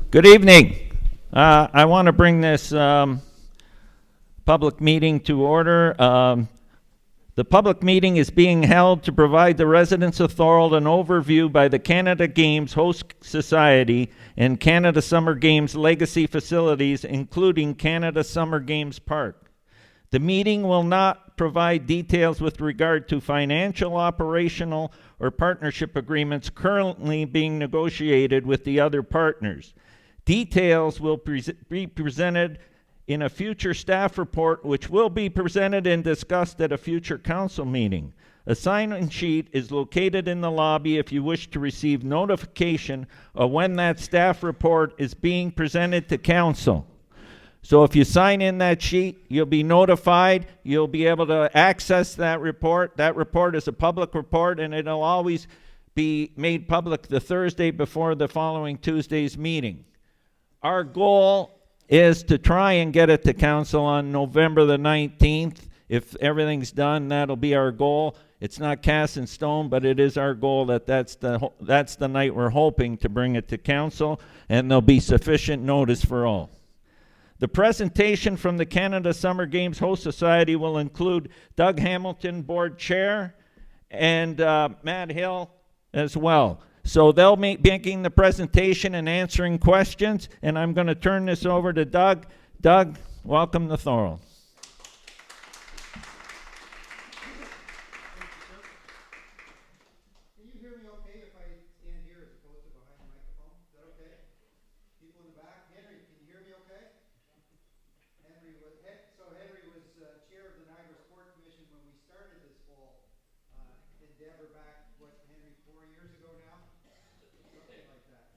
Good evening. I want to bring this public meeting to order. The public meeting is being held to provide the residents of Thorold an overview by the Canada Games Host Society and Canada Summer Games legacy facilities, including Canada Summer Games Park. The meeting will not provide details with regard to financial, operational, or partnership agreements currently being negotiated with the other partners. Details will be presented in a future staff report, which will be presented and discussed at a future council meeting. A sign-in sheet is located in the lobby if you wish to receive notification of when that staff report is being presented to council. So if you sign in that sheet, you'll be notified. You'll be able to access that report. That report is a public report, and it'll always be made public the Thursday before the following Tuesday's meeting. Our goal is to try and get it to council on November the 19th. If everything's done, that'll be our goal. It's not cast in stone, but it is our goal that's the night we're hoping to bring it to council, and there'll be sufficient notice for all. The presentation from the Canada Summer Games Host Society will include Doug Hamilton, board chair, and Matt Hill as well. So they'll be making the presentation and answering questions, and I'm going to turn this over to Doug. Doug, welcome to Thorold. Can you hear me okay if I stand here as opposed to behind the microphone? Is that okay? People in the back? Henry, can you hear me okay? Henry was chair of the Niagara Sport Commission when we started this whole endeavor back, Henry, 4 years ago now? Something like that.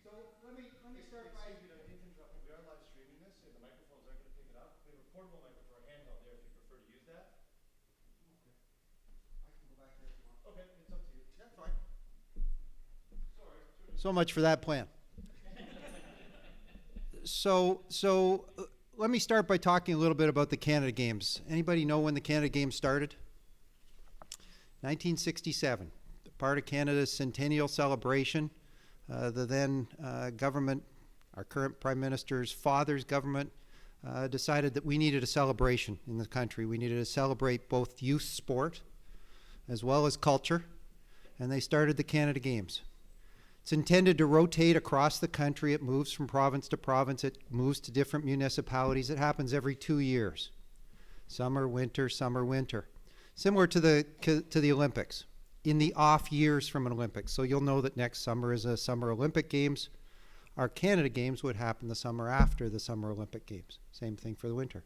So let me start by... Excuse me, I need to interrupt you. We are live streaming this, and the microphones aren't going to pick it up. We have a portable microphone, a handheld there if you prefer to use that. Okay. I can go back there if you want. Okay, it's up to you. Yeah, fine. Sorry. So much for that plan. So let me start by talking a little bit about the Canada Games. Anybody know when the Canada Games started? 1967. Part of Canada's centennial celebration. The then government, our current Prime Minister's father's government, decided that we needed a celebration in the country. We needed to celebrate both youth sport as well as culture, and they started the Canada Games. It's intended to rotate across the country. It moves from province to province. It moves to different municipalities. It happens every 2 years. Summer, winter, summer, winter. Similar to the Olympics, in the off years from an Olympics. So you'll know that next summer is a Summer Olympic Games. Our Canada Games would happen the summer after the Summer Olympic Games. Same thing for the winter.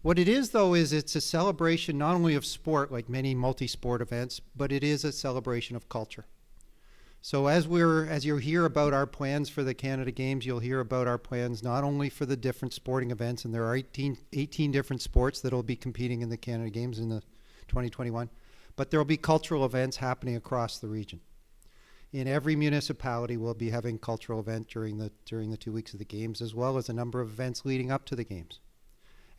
What it is, though, is it's a celebration not only of sport, like many multi-sport events, but it is a celebration of culture. So as you'll hear about our plans for the Canada Games, you'll hear about our plans not only for the different sporting events, and there are 18 different sports that will be competing in the Canada Games in the 2021, but there will be cultural events happening across the region. in every municipality will be having cultural event during the 2 weeks of the games, as well as a number of events leading up to the games.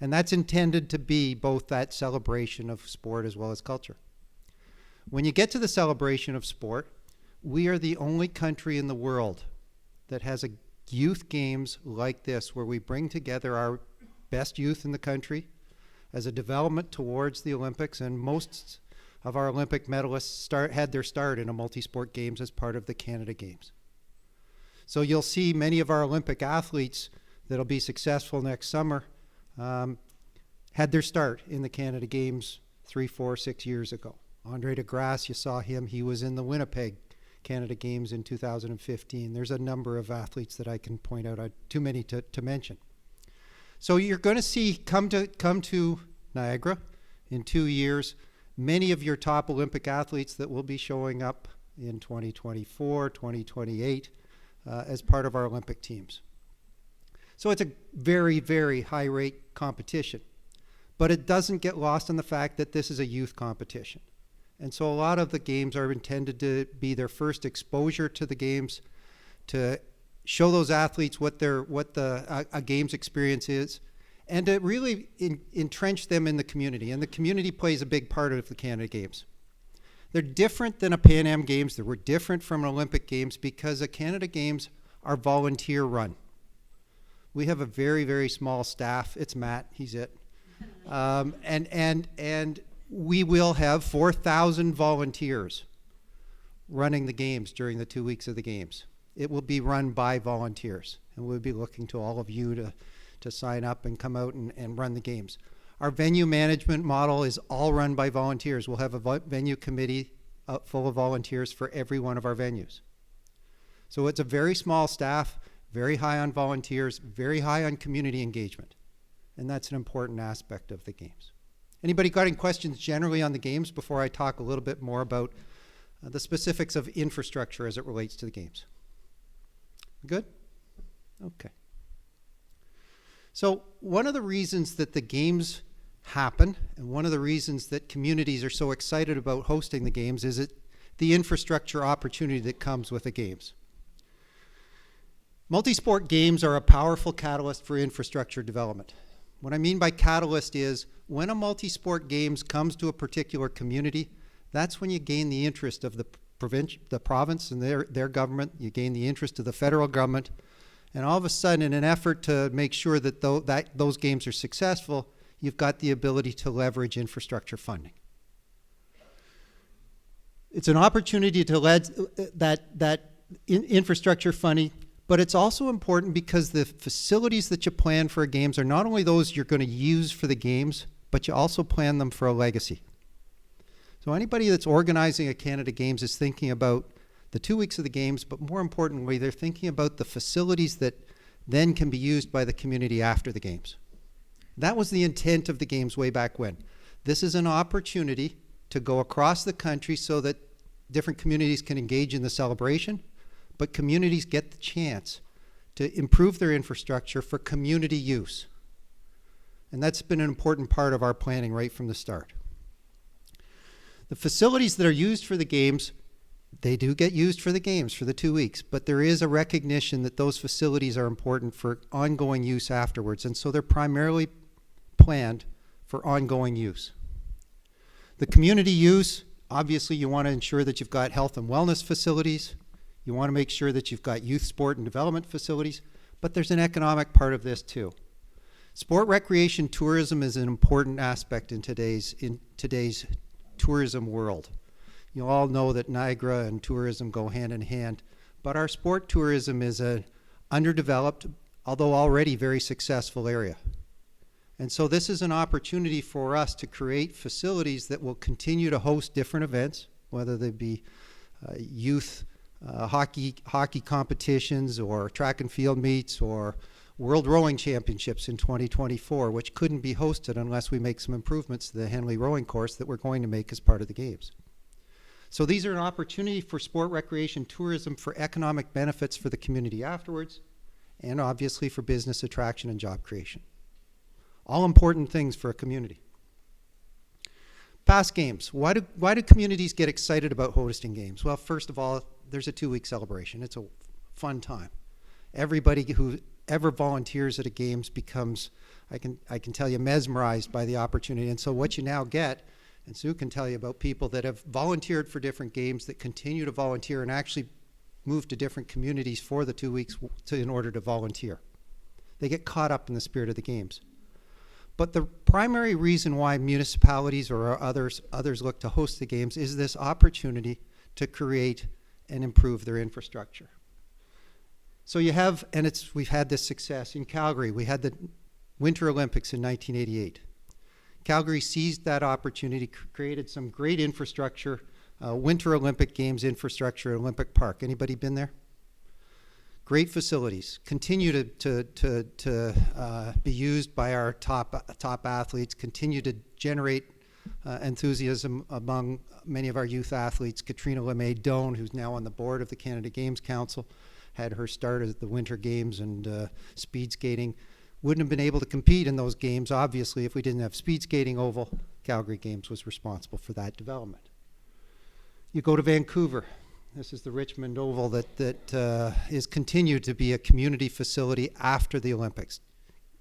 And that's intended to be both that celebration of sport as well as culture. When you get to the celebration of sport, we are the only country in the world that has a youth games like this, where we bring together our best youth in the country as a development towards the Olympics, and most of our Olympic medalists had their start in a multi-sport games as part of the Canada Games. So you'll see many of our Olympic athletes that'll be successful next summer had their start in the Canada Games 3, 4, 6 years ago. Andre de Grasse, you saw him, he was in the Winnipeg Canada Games in 2015. There's a number of athletes that I can point out, too many to mention. So you're going to see come to Niagara in 2 years, many of your top Olympic athletes that will be showing up in 2024, 2028 as part of our Olympic teams. So it's a very, very high rate competition, but it doesn't get lost in the fact that this is a youth competition. And so a lot of the games are intended to be their first exposure to the games, to show those athletes what a games experience is, and to really entrench them in the community. And the community plays a big part of the Canada Games. They're different than a Pan Am Games. They were different from an Olympic Games because the Canada Games are volunteer run. We have a very, very small staff. It's Matt, he's it. And we will have 4,000 volunteers running the games during the 2 weeks of the games. It will be run by volunteers, and we'll be looking to all of you to sign up and come out and run the games. Our venue management model is all run by volunteers. We'll have a venue committee full of volunteers for every one of our venues. So it's a very small staff, very high on volunteers, very high on community engagement. And that's an important aspect of the games. Anybody got any questions generally on the games before I talk a little bit more about the specifics of infrastructure as it relates to the games? Good? Okay. So one of the reasons that the games happen, and one of the reasons that communities are so excited about hosting the games, is the infrastructure opportunity that comes with the games. Multi-sport games are a powerful catalyst for infrastructure development. What I mean by catalyst is when a multi-sport games comes to a particular community, that's when you gain the interest of the province and their government, you gain the interest of the federal government, and all of a sudden, in an effort to make sure that those games are successful, you've got the ability to leverage infrastructure funding. It's an opportunity to lead infrastructure funding, but it's also important because the facilities that you plan for games are not only those you're going to use for the games, but you also plan them for a legacy. So anybody that's organizing a Canada Games is thinking about the 2 weeks of the games, but more importantly, they're thinking about the facilities that then can be used by the community after the games. That was the intent of the games way back when. This is an opportunity to go across the country so that different communities can engage in the celebration, but communities get the chance to improve their infrastructure for community use. And that's been an important part of our planning right from the start. The facilities that are used for the games, they do get used for the games for the 2 weeks, but there is a recognition that those facilities are important for ongoing use afterwards, and so they're primarily planned for ongoing use. The community use, obviously you want to ensure that you've got health and wellness facilities, you want to make sure that you've got youth sport and development facilities, but there's an economic part of this too. Sport recreation tourism is an important aspect in today's tourism world. You all know that Niagara and tourism go hand in hand, but our sport tourism is an underdeveloped, although already very successful area. And so this is an opportunity for us to create facilities that will continue to host different events, whether they be youth hockey competitions or track and field meets or World Rowing Championships in 2024, which couldn't be hosted unless we make some improvements to the Henley Rowing course that we're going to make as part of the games. So these are an opportunity for sport recreation tourism for economic benefits for the community afterwards, and obviously for business attraction and job creation. All important things for a community. Past games. Why do communities get excited about hosting games? Well, first of all, there's a 2-week celebration. It's a fun time. Everybody who ever volunteers at a games becomes, I can tell you, mesmerized by the opportunity. And so what you now get, and Sue can tell you about people that have volunteered for different games, that continue to volunteer and actually move to different communities for the 2 weeks in order to volunteer. They get caught up in the spirit of the games. But the primary reason why municipalities or others look to host the games is this opportunity to create and improve their infrastructure. So you have, and we've had this success in Calgary. We had the Winter Olympics in 1988. Calgary seized that opportunity, created some great infrastructure, Winter Olympic Games infrastructure, Olympic Park. Anybody been there? Great facilities, continue to be used by our top athletes, continue to generate enthusiasm among many of our youth athletes. Katrina LeMay-Doan, who's now on the board of the Canada Games Council, had her start at the Winter Games and speed skating. Wouldn't have been able to compete in those games, obviously, if we didn't have speed skating oval. Calgary Games was responsible for that development. You go to Vancouver. This is the Richmond Oval that is continued to be a community facility after the Olympics.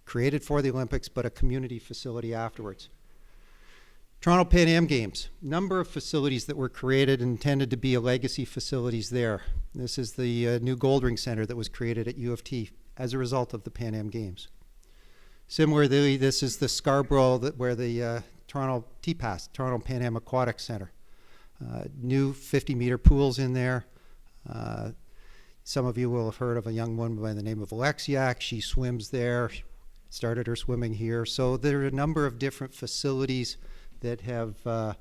Created for the Olympics, but a community facility afterwards. Toronto Pan Am Games. Number of facilities that were created and intended to be a legacy facilities there. This is the new Goldring Center that was created at U of T as a result of the Pan Am Games. Similarly, this is the Scarborough where the Toronto TPAS, Toronto Pan Am Aquatic Center. New 50-meter pools in there. Some of you will have heard of a young woman by the name of Alexiak. She swims there, started her swimming here. So there are a number of different facilities that have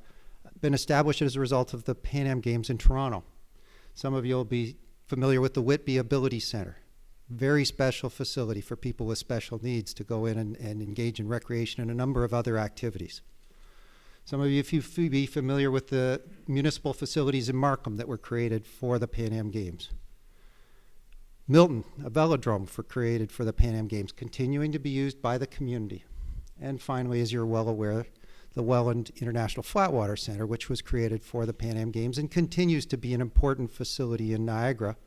been established as a result of the Pan Am Games in Toronto. Some of you will be familiar with the Whitby Ability Center. Very special facility for people with special needs to go in and engage in recreation and a number of other activities. Some of you, if you be familiar with the municipal facilities in Markham that were created for the Pan Am Games. Milton, a velodrome created for the Pan Am Games, continuing to be used by the community. And finally, as you're well aware, the Welland International Flatwater Center, which was created for the Pan Am Games and continues to be an important facility in Niagara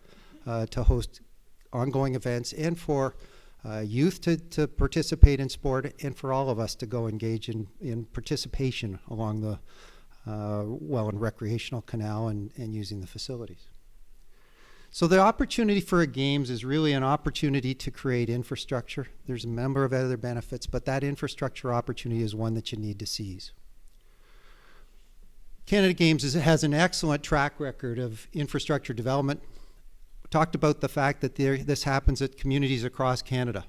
to host ongoing events and for youth to participate in sport and for all of us to go engage in participation along the Welland Recreational Canal and using the facilities. So the opportunity for a games is really an opportunity to create infrastructure. There's a number of other benefits, but that infrastructure opportunity is one that you need to seize. Canada Games has an excellent track record of infrastructure development. Talked about the fact that this happens at communities across Canada.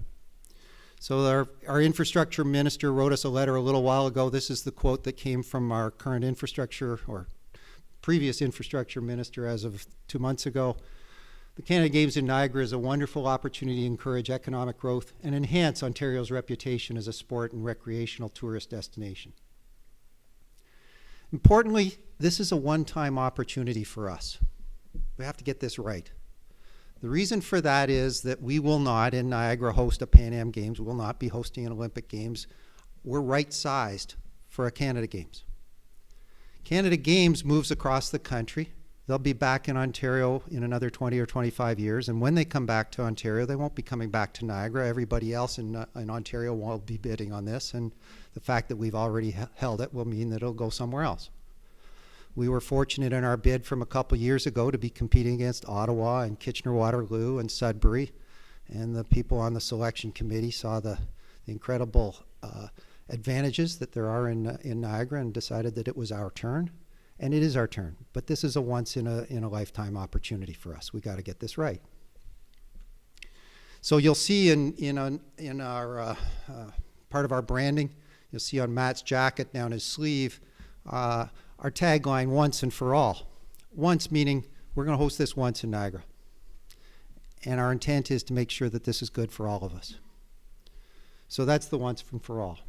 So our infrastructure minister wrote us a letter a little while ago. This is the quote that came from our current infrastructure or previous infrastructure minister as of 2 months ago. The Canada Games in Niagara is a wonderful opportunity to encourage economic growth and enhance Ontario's reputation as a sport and recreational tourist destination. Importantly, this is a one-time opportunity for us. We have to get this right. The reason for that is that we will not in Niagara host a Pan Am Games. We will not be hosting an Olympic Games. We're right-sized for a Canada Games. Canada Games moves across the country. They'll be back in Ontario in another 20 or 25 years. And when they come back to Ontario, they won't be coming back to Niagara. Everybody else in Ontario won't be bidding on this. And the fact that we've already held it will mean that it'll go somewhere else. We were fortunate in our bid from a couple years ago to be competing against Ottawa and Kitchener-Waterloo and Sudbury. And the people on the selection committee saw the incredible advantages that there are in Niagara and decided that it was our turn. And it is our turn. But this is a once in a lifetime opportunity for us. We got to get this right. So you'll see in our part of our branding, you'll see on Matt's jacket down his sleeve, our tagline, once and for all. Once meaning we're going to host this once in Niagara. And our intent is to make sure that this is good for all of us. So that's the once and for all.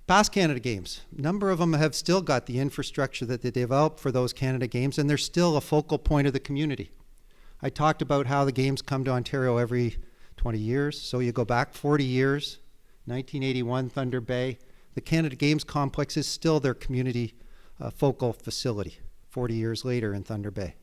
Past Canada Games, a number of them have still got the infrastructure that they developed for those Canada Games, and they're still a focal point of the community. I talked about how the games come to Ontario every 20 years. So you go back 40 years, 1981 Thunder Bay, the Canada Games Complex is still their community focal facility 40 years later in Thunder Bay.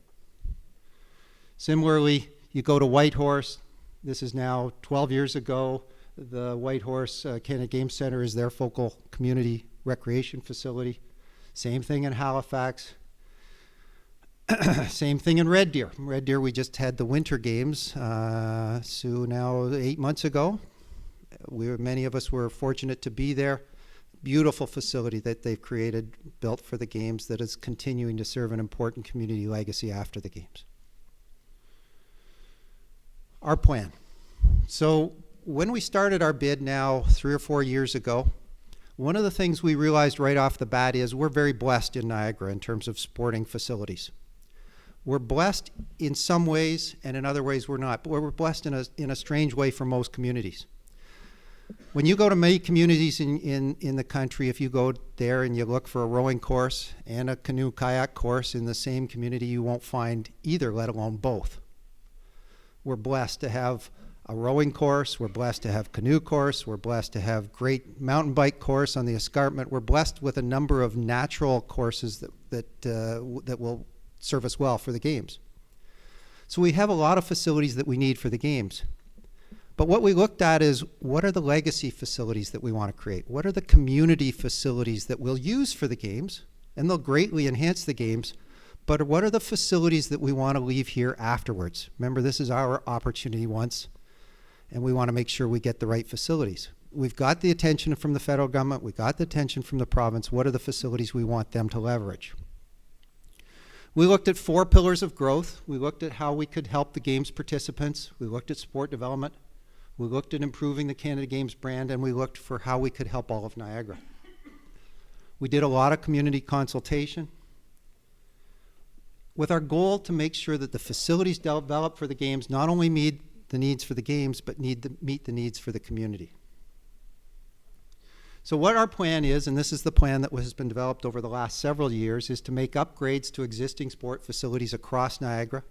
Similarly, you go to Whitehorse. This is now 12 years ago. The Whitehorse Canada Games Center is their focal community recreation facility. Same thing in Halifax. Same thing in Red Deer. Red Deer, we just had the Winter Games, so now 8 months ago. Many of us were fortunate to be there. Beautiful facility that they've created, built for the games, that is continuing to serve an important community legacy after the games. Our plan. So when we started our bid now 3 or 4 years ago, one of the things we realized right off the bat is we're very blessed in Niagara in terms of sporting facilities. We're blessed in some ways, and in other ways we're not. But we're blessed in a strange way for most communities. When you go to many communities in the country, if you go there and you look for a rowing course and a canoe kayak course in the same community, you won't find either, let alone both. We're blessed to have a rowing course. We're blessed to have canoe course. We're blessed to have great mountain bike course on the escarpment. We're blessed with a number of natural courses that will serve us well for the games. So we have a lot of facilities that we need for the games. But what we looked at is, what are the legacy facilities that we want to create? What are the community facilities that we'll use for the games? And they'll greatly enhance the games. But what are the facilities that we want to leave here afterwards? Remember, this is our opportunity once, and we want to make sure we get the right facilities. We've got the attention from the federal government. We've got the attention from the province. What are the facilities we want them to leverage? We looked at 4 pillars of growth. We looked at how we could help the games participants. We looked at sport development. We looked at improving the Canada Games brand, and we looked for how we could help all of Niagara. We did a lot of community consultation with our goal to make sure that the facilities developed for the games not only meet the needs for the games, but meet the needs for the community. So what our plan is, and this is the plan that has been developed over the last several years, is to make upgrades to existing sport facilities across Niagara.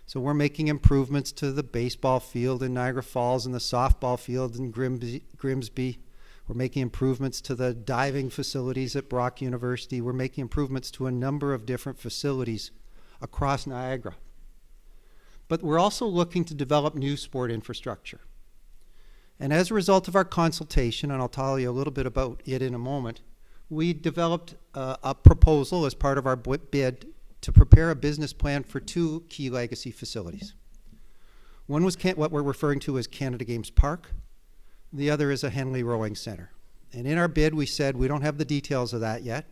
So we're making improvements to the baseball field in Niagara Falls and the softball field in Grimsby. We're making improvements to the diving facilities at Brock University. We're making improvements to a number of different facilities across Niagara. But we're also looking to develop new sport infrastructure. And as a result of our consultation, and I'll tell you a little bit about it in a moment, we developed a proposal as part of our bid to prepare a business plan for 2 key legacy facilities. One was what we're referring to as Canada Games Park. The other is a Henley Rowing Center. And in our bid, we said we don't have the details of that yet.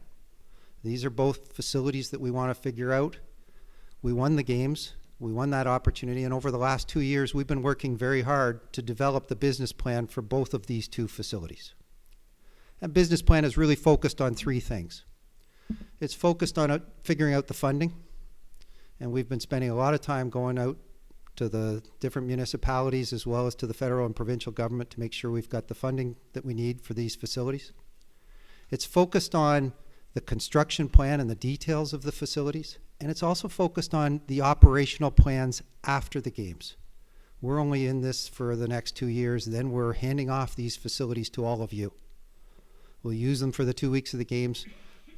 These are both facilities that we want to figure out. We won the games. We won that opportunity, and over the last 2 years, we've been working very hard to develop the business plan for both of these 2 facilities. That business plan is really focused on 3 things. It's focused on figuring out the funding, and we've been spending a lot of time going out to the different municipalities as well as to the federal and provincial government to make sure we've got the funding that we need for these facilities. It's focused on the construction plan and the details of the facilities. And it's also focused on the operational plans after the games. We're only in this for the next 2 years, then we're handing off these facilities to all of you. We'll use them for the 2 weeks of the games.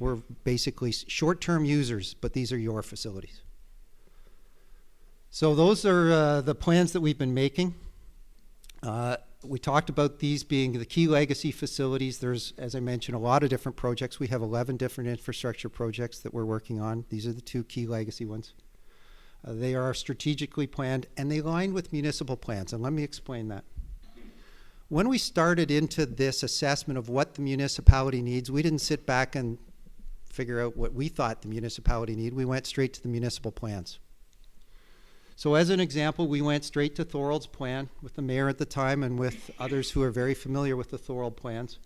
We're basically short-term users, but these are your facilities. So those are the plans that we've been making. We talked about these being the key legacy facilities. There's, as I mentioned, a lot of different projects. We have 11 different infrastructure projects that we're working on. These are the 2 key legacy ones. They are strategically planned, and they align with municipal plans, and let me explain that. When we started into this assessment of what the municipality needs, we didn't sit back and figure out what we thought the municipality needed. We went straight to the municipal plans. So as an example, we went straight to Thorold's plan with the mayor at the time and with others who are very familiar with the Thorold plans,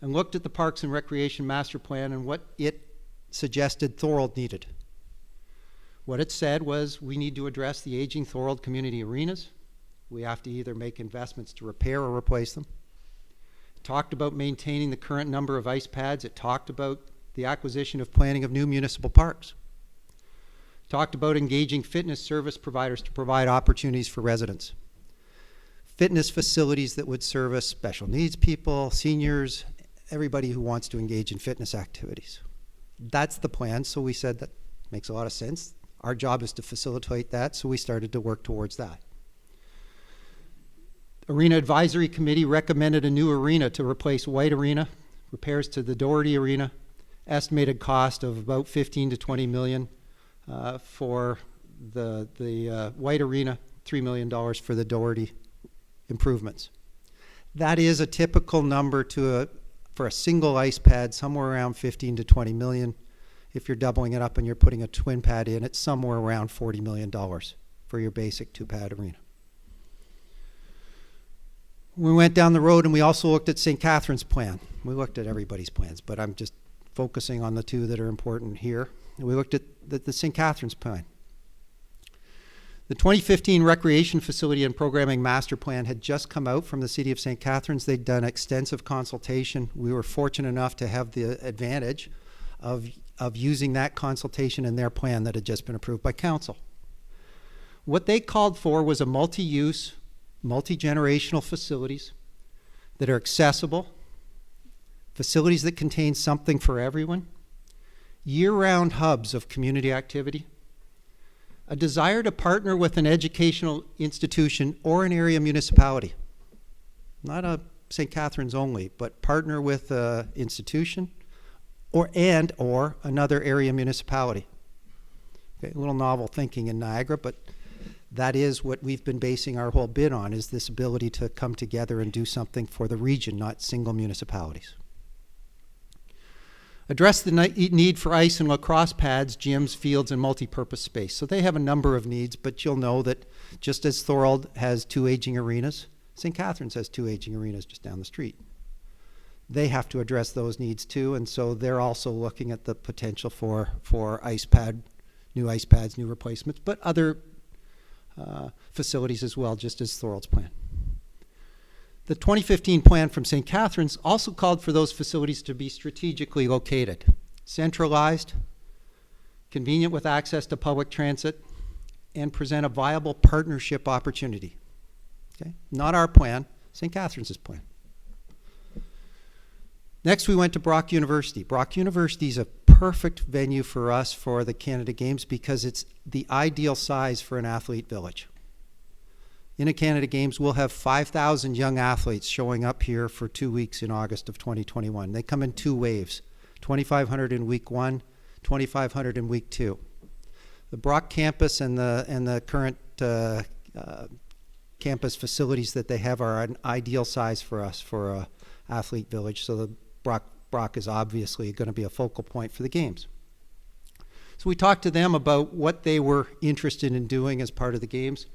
and looked at the Parks and Recreation Master Plan and what it suggested Thorold needed. What it said was we need to address the aging Thorold community arenas. We have to either make investments to repair or replace them. It talked about maintaining the current number of ice pads. It talked about the acquisition of planning of new municipal parks. Talked about engaging fitness service providers to provide opportunities for residents. Fitness facilities that would service special needs people, seniors, everybody who wants to engage in fitness activities. That's the plan, so we said that makes a lot of sense. Our job is to facilitate that, so we started to work towards that. Arena Advisory Committee recommended a new arena to replace White Arena, repairs to the Doherty Arena, estimated cost of about 15 to 20 million for the White Arena, $3 million for the Doherty improvements. That is a typical number for a single ice pad, somewhere around 15 to 20 million. If you're doubling it up and you're putting a twin pad in, it's somewhere around $40 million for your basic two-pad arena. We went down the road and we also looked at St. Catharines' plan. We looked at everybody's plans, but I'm just focusing on the two that are important here. And we looked at the St. Catharines' plan. The 2015 Recreation Facility and Programming Master Plan had just come out from the City of St. Catharines. They'd done extensive consultation. We were fortunate enough to have the advantage of using that consultation in their plan that had just been approved by Council. What they called for was a multi-use, multi-generational facilities that are accessible, facilities that contain something for everyone, year-round hubs of community activity, a desire to partner with an educational institution or an area municipality. Not a St. Catharines only, but partner with an institution or another area municipality. Okay, a little novel thinking in Niagara, but that is what we've been basing our whole bid on, is this ability to come together and do something for the region, not single municipalities. Address the need for ice and lacrosse pads, gyms, fields, and multi-purpose space. So they have a number of needs, but you'll know that just as Thorold has 2 aging arenas, St. Catharines has 2 aging arenas just down the street. They have to address those needs too, and so they're also looking at the potential for new ice pads, new replacements, but other facilities as well, just as Thorold's plan. The 2015 plan from St. Catharines also called for those facilities to be strategically located, centralized, convenient with access to public transit, and present a viable partnership opportunity. Okay? Not our plan, St. Catharines' plan. Next, we went to Brock University. Brock University is a perfect venue for us for the Canada Games because it's the ideal size for an athlete village. In a Canada Games, we'll have 5,000 young athletes showing up here for 2 weeks in August of 2021. They come in 2 waves, 2,500 in week 1, 2,500 in week 2. The Brock campus and the current campus facilities that they have are an ideal size for us for an athlete village, so the Brock is obviously going to be a focal point for the games. So we talked to them about what they were interested in doing as part of the games.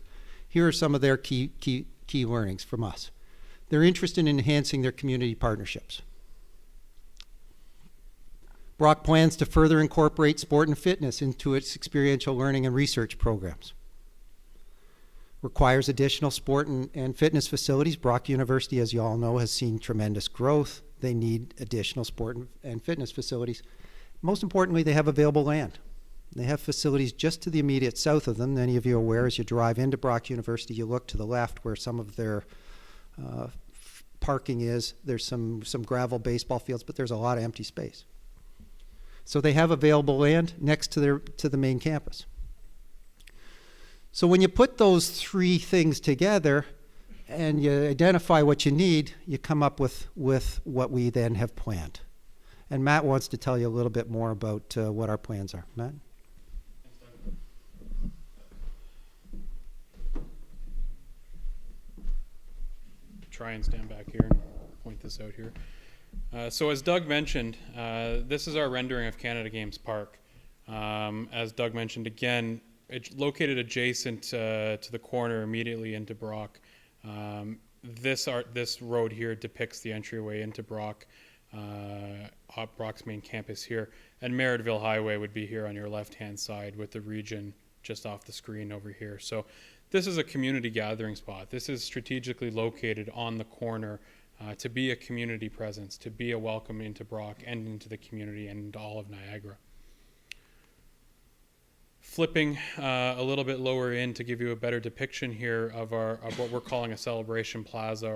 Here are some of their key learnings from us. They're interested in enhancing their community partnerships. Brock plans to further incorporate sport and fitness into its experiential learning and research programs. Requires additional sport and fitness facilities. Brock University, as you all know, has seen tremendous growth. They need additional sport and fitness facilities. Most importantly, they have available land. They have facilities just to the immediate south of them. Many of you are aware, as you drive into Brock University, you look to the left where some of their parking is. There's some gravel baseball fields, but there's a lot of empty space. So they have available land next to the main campus. So when you put those 3 things together and you identify what you need, you come up with what we then have planned. And Matt wants to tell you a little bit more about what our plans are. Matt? Try and stand back here and point this out here. So as Doug mentioned, this is our rendering of Canada Games Park. As Doug mentioned again, it's located adjacent to the corner immediately into Brock. This road here depicts the entryway into Brock, Brock's main campus here, and Merrittville Highway would be here on your left-hand side with the region just off the screen over here. So this is a community gathering spot. This is strategically located on the corner to be a community presence, to be a welcome into Brock and into the community and into all of Niagara. Flipping a little bit lower in to give you a better depiction here of what we're calling a celebration plaza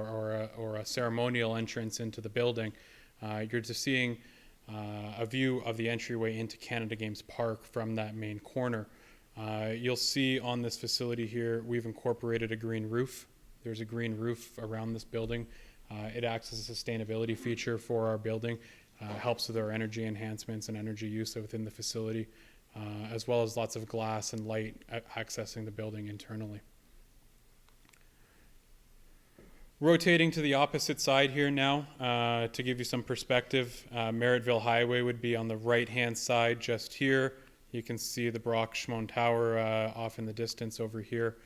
or a ceremonial entrance into the building. You're just seeing a view of the entryway into Canada Games Park from that main corner. You'll see on this facility here, we've incorporated a green roof. There's a green roof around this building. It acts as a sustainability feature for our building, helps with our energy enhancements and energy use within the facility, as well as lots of glass and light accessing the building internally. Rotating to the opposite side here now, to give you some perspective, Merrittville Highway would be on the right-hand side just here. You can see the Brock Schmoen Tower off in the distance over here.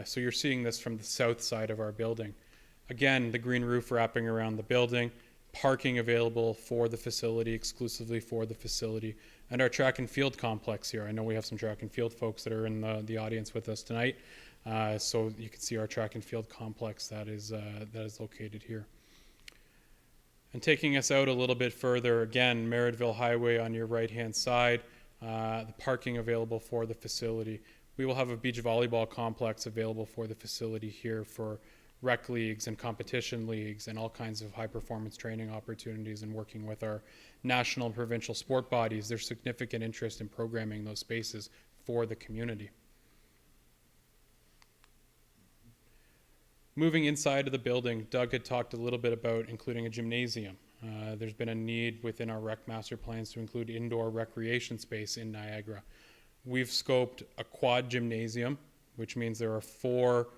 So you're seeing this from the south side of our building. Again, the green roof wrapping around the building, parking available for the facility, exclusively for the facility, and our track and field complex here. I know we have some track and field folks that are in the audience with us tonight. So you can see our track and field complex that is located here. And taking us out a little bit further, again, Merrittville Highway on your right-hand side, the parking available for the facility. We will have a beach volleyball complex available for the facility here for rec leagues and competition leagues and all kinds of high-performance training opportunities, and working with our national and provincial sport bodies. There's significant interest in programming those spaces for the community. Moving inside of the building, Doug had talked a little bit about including a gymnasium. There's been a need within our rec master plans to include indoor recreation space in Niagara. We've scoped a quad gymnasium, which means there are 4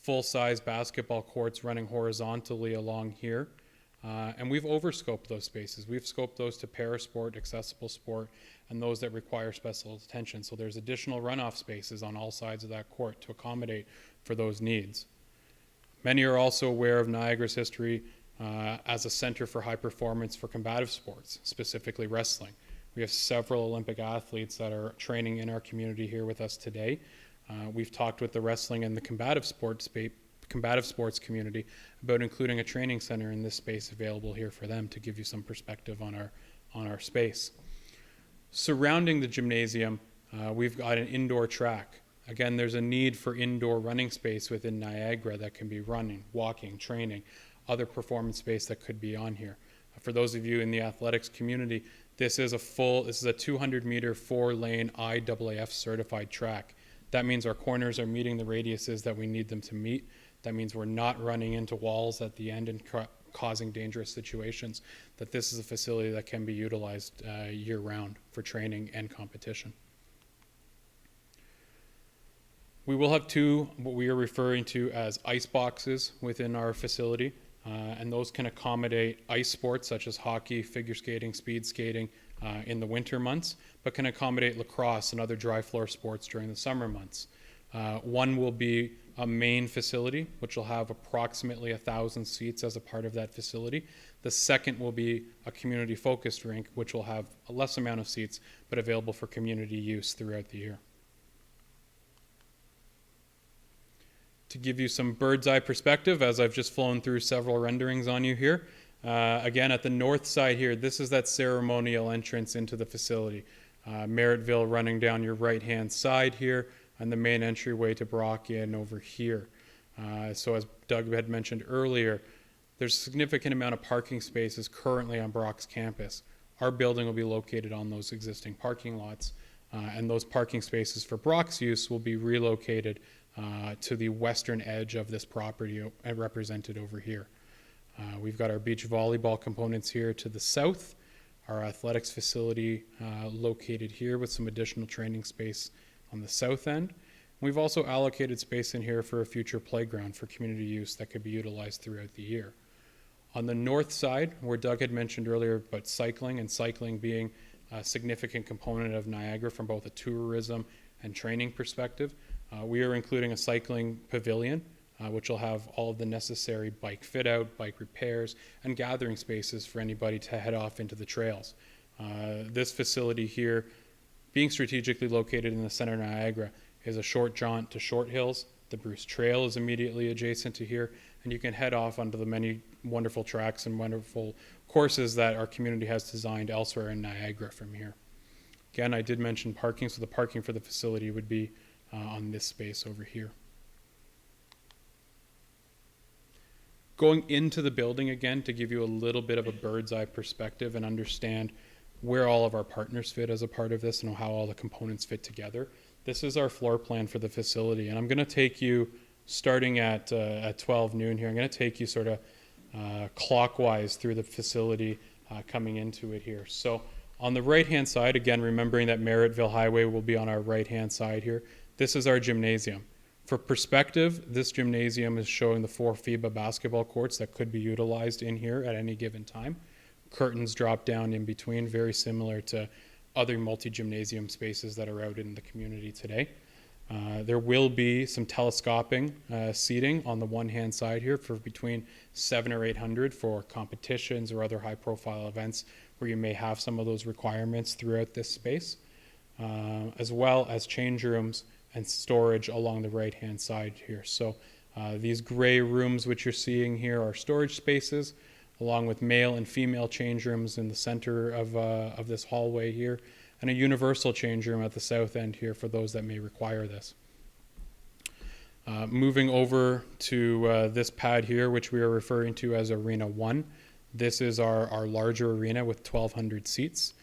full-size basketball courts running horizontally along here. And we've overscoped those spaces. We've scoped those to parasport, accessible sport, and those that require special attention. So there's additional runoff spaces on all sides of that court to accommodate for those needs. Many are also aware of Niagara's history as a center for high performance for combative sports, specifically wrestling. We have several Olympic athletes that are training in our community here with us today. We've talked with the wrestling and the combative sports community about including a training center in this space available here for them, to give you some perspective on our space. Surrounding the gymnasium, we've got an indoor track. Again, there's a need for indoor running space within Niagara that can be running, walking, training, other performance space that could be on here. For those of you in the athletics community, this is a 200-meter 4-lane IAAF certified track. That means our corners are meeting the radiuses that we need them to meet. That means we're not running into walls at the end and causing dangerous situations. That this is a facility that can be utilized year-round for training and competition. We will have 2 what we are referring to as ice boxes within our facility, and those can accommodate ice sports such as hockey, figure skating, speed skating in the winter months, but can accommodate lacrosse and other dry floor sports during the summer months. One will be a main facility, which will have approximately 1,000 seats as a part of that facility. The second will be a community-focused rink, which will have a less amount of seats, but available for community use throughout the year. To give you some bird's eye perspective, as I've just flown through several renderings on you here, again at the north side here, this is that ceremonial entrance into the facility. Merrittville running down your right-hand side here, and the main entryway to Brock in over here. So as Doug had mentioned earlier, there's a significant amount of parking spaces currently on Brock's campus. Our building will be located on those existing parking lots, and those parking spaces for Brock's use will be relocated to the western edge of this property represented over here. We've got our beach volleyball components here to the south, our athletics facility located here with some additional training space on the south end. We've also allocated space in here for a future playground for community use that could be utilized throughout the year. On the north side, where Doug had mentioned earlier about cycling, and cycling being a significant component of Niagara from both a tourism and training perspective, we are including a cycling pavilion, which will have all of the necessary bike fit out, bike repairs, and gathering spaces for anybody to head off into the trails. This facility here, being strategically located in the center of Niagara, is a short jaunt to Short Hills. The Bruce Trail is immediately adjacent to here, and you can head off onto the many wonderful tracks and wonderful courses that our community has designed elsewhere in Niagara from here. Again, I did mention parking, so the parking for the facility would be on this space over here. Going into the building again to give you a little bit of a bird's eye perspective and understand where all of our partners fit as a part of this and how all the components fit together. This is our floor plan for the facility, and I'm going to take you starting at 12 noon here. I'm going to take you sort of clockwise through the facility coming into it here. So on the right-hand side, again, remembering that Merrittville Highway will be on our right-hand side here, this is our gymnasium. For perspective, this gymnasium is showing the 4 FIBA basketball courts that could be utilized in here at any given time. Curtains drop down in between, very similar to other multi-gymnasium spaces that are out in the community today. There will be some telescoping seating on the one-hand side here for between 700 or 800 for competitions or other high-profile events where you may have some of those requirements throughout this space, as well as change rooms and storage along the right-hand side here. So these gray rooms which you're seeing here are storage spaces, along with male and female change rooms in the center of this hallway here, and a universal change room at the south end here for those that may require this. Moving over to this pad here, which we are referring to as Arena 1. This is our larger arena with 1,200 seats.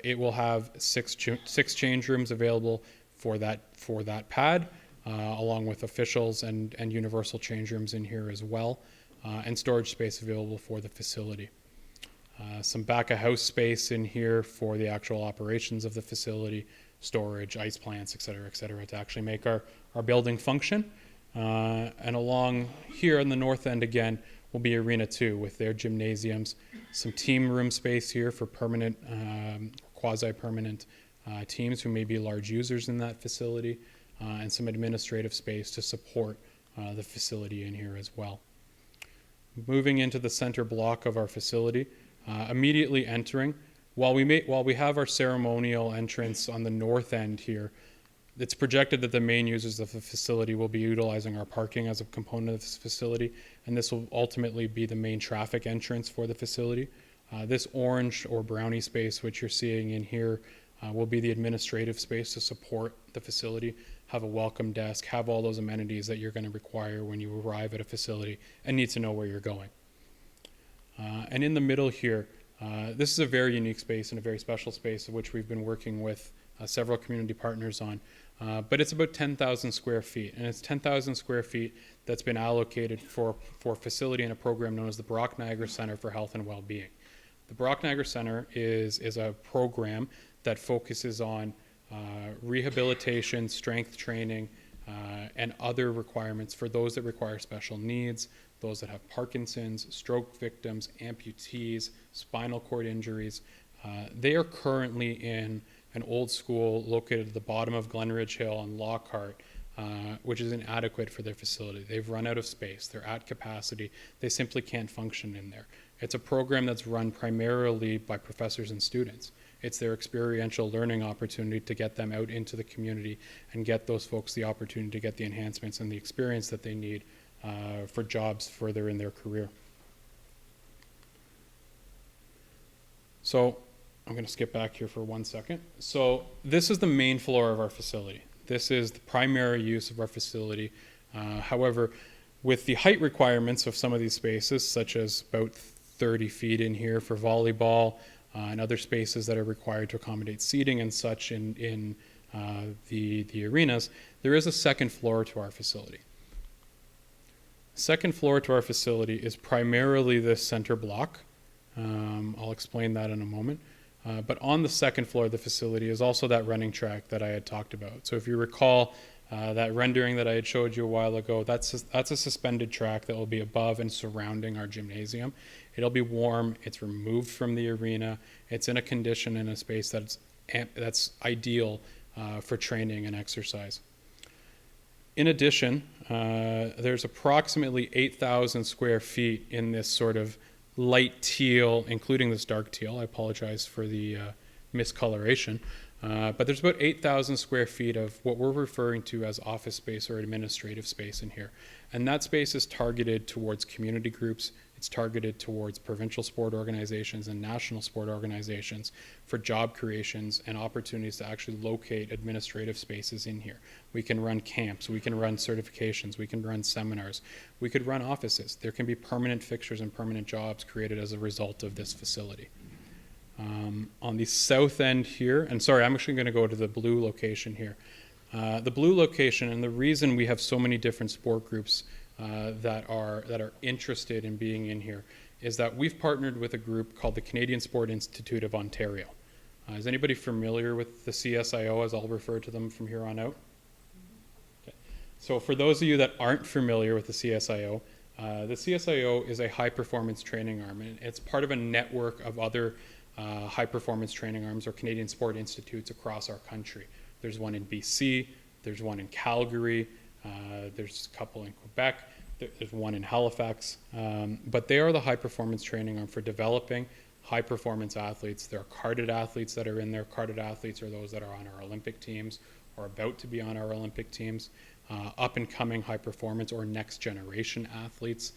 It will have six change rooms available for that pad, along with officials and universal change rooms in here as well, and storage space available for the facility. Some back of house space in here for the actual operations of the facility, storage, ice plants, et cetera, to actually make our building function. And along here on the north end again will be Arena 2 with their gymnasiums, some team room space here for permanent, quasi-permanent teams who may be large users in that facility, and some administrative space to support the facility in here as well. Moving into the center block of our facility, immediately entering, while we have our ceremonial entrance on the north end here, it's projected that the main users of the facility will be utilizing our parking as a component of this facility, and this will ultimately be the main traffic entrance for the facility. This orange or brownie space, which you're seeing in here, will be the administrative space to support the facility, have a welcome desk, have all those amenities that you're going to require when you arrive at a facility and need to know where you're going. And in the middle here, this is a very unique space and a very special space of which we've been working with several community partners on. But it's about 10,000 square feet, and it's 10,000 square feet that's been allocated for facility in a program known as the Brock-Niagara Center for Health and Wellbeing. The Brock-Niagara Center is a program that focuses on rehabilitation, strength training, and other requirements for those that require special needs, those that have Parkinson's, stroke victims, amputees, spinal cord injuries. They are currently in an old school located at the bottom of Glenridge Hill on Lockhart, which is inadequate for their facility. They've run out of space. They're at capacity. They simply can't function in there. It's a program that's run primarily by professors and students. It's their experiential learning opportunity to get them out into the community and get those folks the opportunity to get the enhancements and the experience that they need for jobs further in their career. So I'm going to skip back here for 1 second. So this is the main floor of our facility. This is the primary use of our facility. However, with the height requirements of some of these spaces, such as about 30 feet in here for volleyball, and other spaces that are required to accommodate seating and such in the arenas, there is a second floor to our facility. Second floor to our facility is primarily this center block. I'll explain that in a moment. But on the second floor of the facility is also that running track that I had talked about. So if you recall that rendering that I had showed you a while ago, that's a suspended track that will be above and surrounding our gymnasium. It'll be warm, it's removed from the arena, it's in a condition in a space that's ideal for training and exercise. In addition, there's approximately 8,000 square feet in this sort of light teal, including this dark teal. I apologize for the miscoloration. But there's about 8,000 square feet of what we're referring to as office space or administrative space in here. And that space is targeted towards community groups. It's targeted towards provincial sport organizations and national sport organizations for job creations and opportunities to actually locate administrative spaces in here. We can run camps, we can run certifications, we can run seminars, we could run offices. There can be permanent fixtures and permanent jobs created as a result of this facility. On the south end here, and sorry, I'm actually going to go to the blue location here. The blue location, and the reason we have so many different sport groups that are interested in being in here, is that we've partnered with a group called the Canadian Sport Institute of Ontario. Is anybody familiar with the CSIO, as I'll refer to them from here on out? Okay. So for those of you that aren't familiar with the CSIO is a high-performance training arm, and it's part of a network of other high-performance training arms or Canadian sport institutes across our country. There's one in BC, there's one in Calgary, there's a couple in Quebec, there's one in Halifax, but they are the high-performance training arm for developing high-performance athletes. There are carded athletes that are in there. Carded athletes are those that are on our Olympic teams or about to be on our Olympic teams. Up-and-coming high-performance or next-generation athletes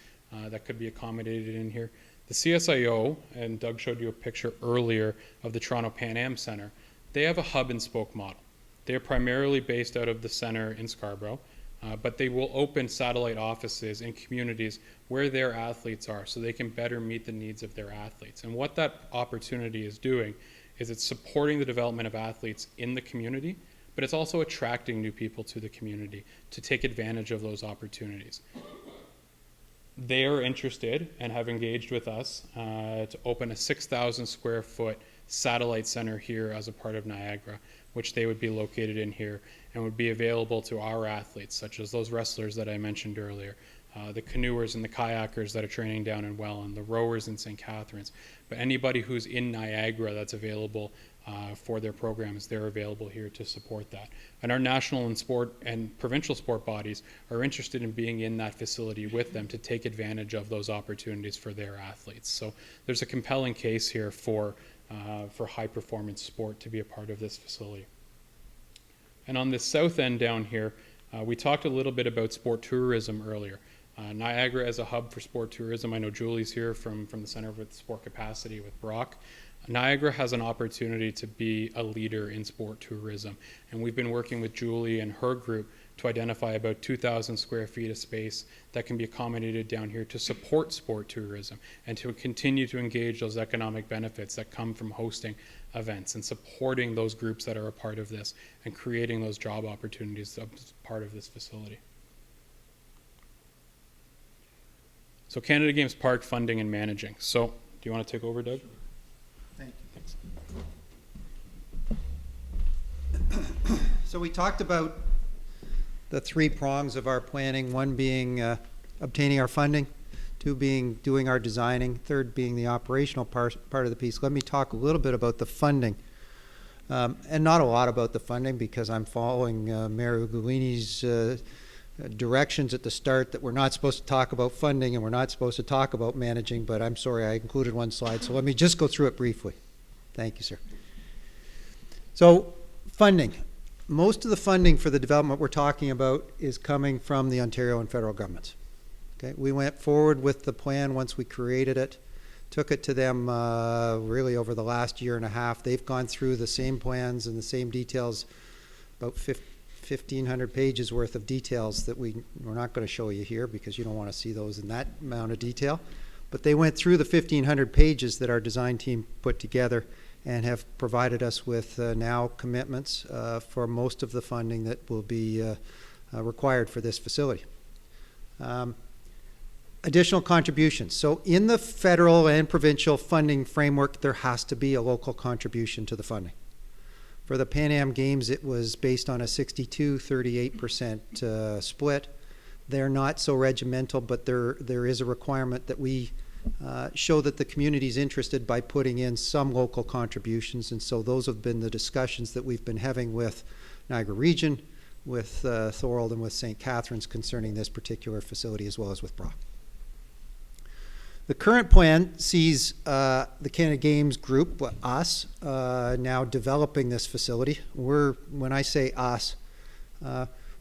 that could be accommodated in here. The CSIO, and Doug showed you a picture earlier of the Toronto Pan Am Centre, they have a hub-and-spoke model. They're primarily based out of the center in Scarborough, but they will open satellite offices in communities where their athletes are so they can better meet the needs of their athletes. And what that opportunity is doing is it's supporting the development of athletes in the community, but it's also attracting new people to the community to take advantage of those opportunities. They are interested and have engaged with us to open a 6,000 square foot satellite center here as a part of Niagara, which they would be located in here and would be available to our athletes, such as those wrestlers that I mentioned earlier, the canoers and the kayakers that are training down in Welland, the rowers in St. Catharines. But anybody who's in Niagara that's available for their programs, they're available here to support that. And our national and sport and provincial sport bodies are interested in being in that facility with them to take advantage of those opportunities for their athletes. So there's a compelling case here for high performance sport to be a part of this facility. And on the south end down here, we talked a little bit about sport tourism earlier. Niagara as a hub for sport tourism. I know Julie's here from the Center for Sport Capacity with Brock. Niagara has an opportunity to be a leader in sport tourism, and we've been working with Julie and her group to identify about 2,000 square feet of space that can be accommodated down here to support sport tourism and to continue to engage those economic benefits that come from hosting events and supporting those groups that are a part of this and creating those job opportunities as part of this facility. So Canada Games Park funding and managing. So do you want to take over, Doug? Thank you. Thanks. So we talked about the three prongs of our planning, one being obtaining our funding, two being doing our designing, third being the operational part of the piece. Let me talk a little bit about the funding. And not a lot about the funding because I'm following Mayor Ugolini's directions at the start that we're not supposed to talk about funding and we're not supposed to talk about managing, but I'm sorry, I included one slide, so let me just go through it briefly. Thank you, sir. So, funding. Most of the funding for the development we're talking about is coming from the Ontario and federal governments. Okay, we went forward with the plan once we created it, took it to them really over the last year and a half. They've gone through the same plans and the same details, about 1,500 pages worth of details that we're not going to show you here because you don't want to see those in that amount of detail. But they went through the 1,500 pages that our design team put together and have provided us with now commitments for most of the funding that will be required for this facility. Additional contributions. So in the federal and provincial funding framework, there has to be a local contribution to the funding. For the Pan Am Games, it was based on a 62-38% split. They're not so regimental, but there is a requirement that we show that the community is interested by putting in some local contributions, and so those have been the discussions that we've been having with Niagara Region, with Thorold, and with St. Catharines concerning this particular facility, as well as with Brock. The current plan sees the Canada Games group, us, now developing this facility. When I say us,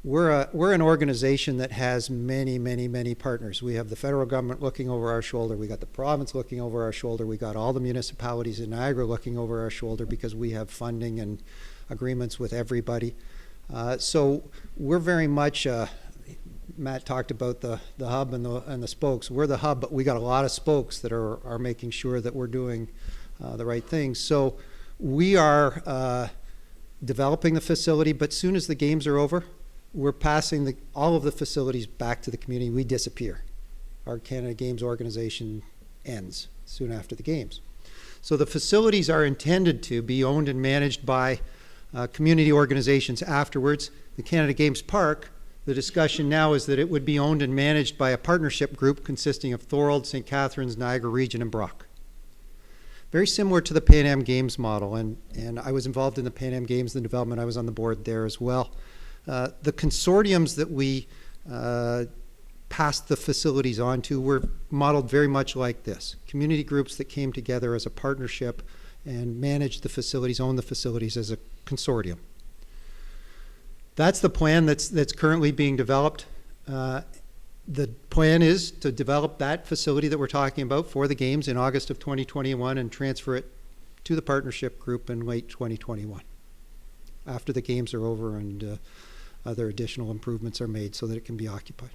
We're an organization that has many, many, many partners. We have the federal government looking over our shoulder. We got the province looking over our shoulder. We got all the municipalities in Niagara looking over our shoulder because we have funding and agreements with everybody. So we're very much, Matt talked about the hub and the spokes. We're the hub, but we got a lot of spokes that are making sure that we're doing the right things. So we are developing the facility, but soon as the games are over, we're passing all of the facilities back to the community. We disappear. Our Canada Games organization ends soon after the games. So the facilities are intended to be owned and managed by community organizations afterwards. The Canada Games Park, the discussion now is that it would be owned and managed by a partnership group consisting of Thorold, St. Catharines, Niagara Region, and Brock. Very similar to the Pan Am Games model, and I was involved in the Pan Am Games, the development. I was on the board there as well. The consortiums that we passed the facilities on to were modeled very much like this. Community groups that came together as a partnership and managed the facilities, owned the facilities as a consortium. That's the plan that's currently being developed. The plan is to develop that facility that we're talking about for the games in August of 2021 and transfer it to the partnership group in late 2021 after the games are over and other additional improvements are made so that it can be occupied.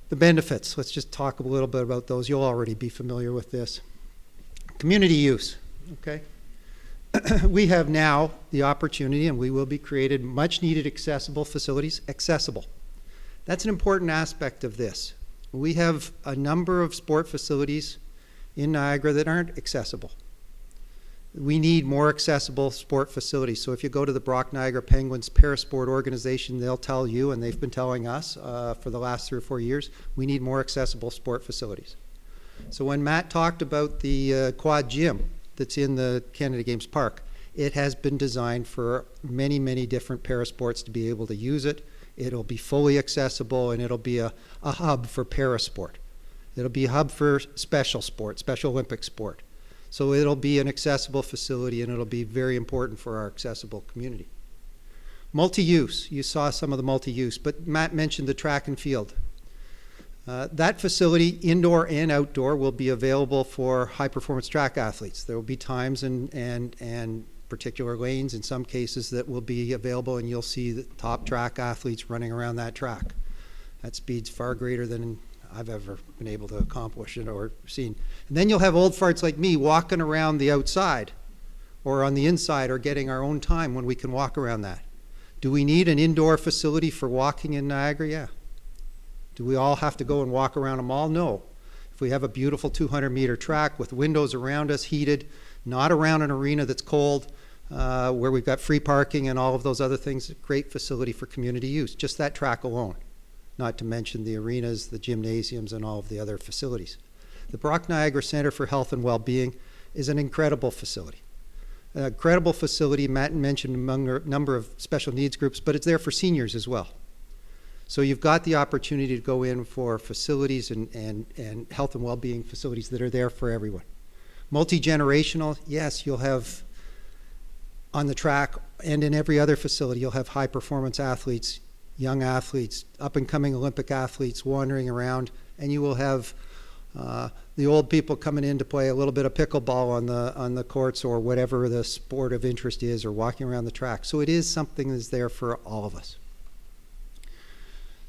The benefits, let's just talk a little bit about those. You'll already be familiar with this. Community use, okay? We have now the opportunity, and we will be created much needed accessible facilities, accessible. That's an important aspect of this. We have a number of sport facilities in Niagara that aren't accessible. We need more accessible sport facilities. So if you go to the Brock Niagara Penguins Parasport organization, they'll tell you, and they've been telling us for the last 3 or 4 years, we need more accessible sport facilities. So when Matt talked about the quad gym that's in the Canada Games Park, it has been designed for many, many different parasports to be able to use it. It'll be fully accessible, and it'll be a hub for parasport. It'll be a hub for special sport, Special Olympic sport. So it'll be an accessible facility, and it'll be very important for our accessible community. Multi-use, you saw some of the multi-use, but Matt mentioned the track and field. That facility, indoor and outdoor, will be available for high-performance track athletes. There will be times and particular lanes in some cases that will be available, and you'll see the top track athletes running around that track. That speed's far greater than I've ever been able to accomplish it or seen. And then you'll have old farts like me walking around the outside or on the inside or getting our own time when we can walk around that. Do we need an indoor facility for walking in Niagara? Yeah. Do we all have to go and walk around a mall? No. If we have a beautiful 200-meter track with windows around us, heated, not around an arena that's cold, where we've got free parking and all of those other things, a great facility for community use, just that track alone. Not to mention the arenas, the gymnasiums, and all of the other facilities. The Brock Niagara Center for Health and Wellbeing is an incredible facility. An incredible facility, Matt mentioned among a number of special needs groups, but it's there for seniors as well. So you've got the opportunity to go in for facilities and health and well-being facilities that are there for everyone. Multi-generational, yes, you'll have on the track and in every other facility, you'll have high-performance athletes, young athletes, up-and-coming Olympic athletes wandering around, and you will have the old people coming in to play a little bit of pickleball on the courts or whatever the sport of interest is, or walking around the track. So it is something that's there for all of us.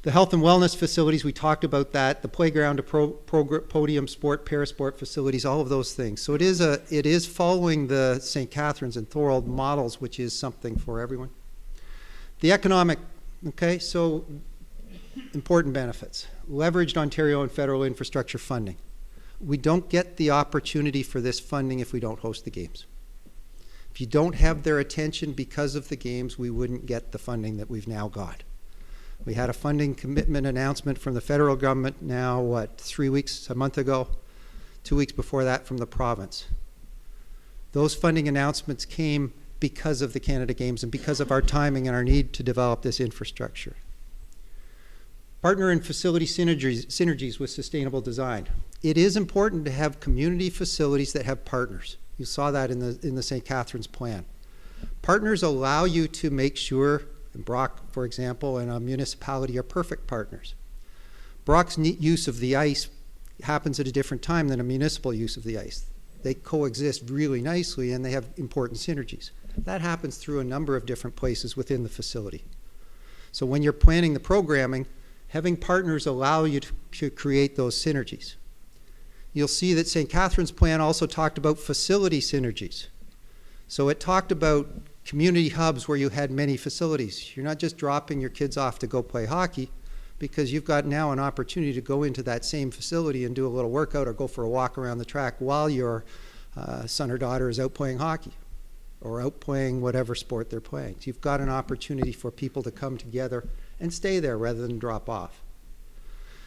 The health and wellness facilities, we talked about that. The playground to podium sport, parasport facilities, all of those things. So it is following the St. Catharines and Thorold models, which is something for everyone. The economic, okay, so important benefits. Leveraged Ontario and federal infrastructure funding. We don't get the opportunity for this funding if we don't host the games. If you don't have their attention because of the games, we wouldn't get the funding that we've now got. We had a funding commitment announcement from the federal government now, 3 weeks, a month ago, 2 weeks before that from the province. Those funding announcements came because of the Canada Games and because of our timing and our need to develop this infrastructure. Partner and facility synergies with sustainable design. It is important to have community facilities that have partners. You saw that in the St. Catharines plan. Partners allow you to make sure, and Brock, for example, and a municipality are perfect partners. Brock's use of the ice happens at a different time than a municipal use of the ice. They coexist really nicely and they have important synergies. That happens through a number of different places within the facility. So when you're planning the programming, having partners allow you to create those synergies. You'll see that St. Catherine's plan also talked about facility synergies. So it talked about community hubs where you had many facilities. You're not just dropping your kids off to go play hockey, because you've got now an opportunity to go into that same facility and do a little workout or go for a walk around the track while your son or daughter is out playing hockey or out playing whatever sport they're playing. So you've got an opportunity for people to come together and stay there rather than drop off.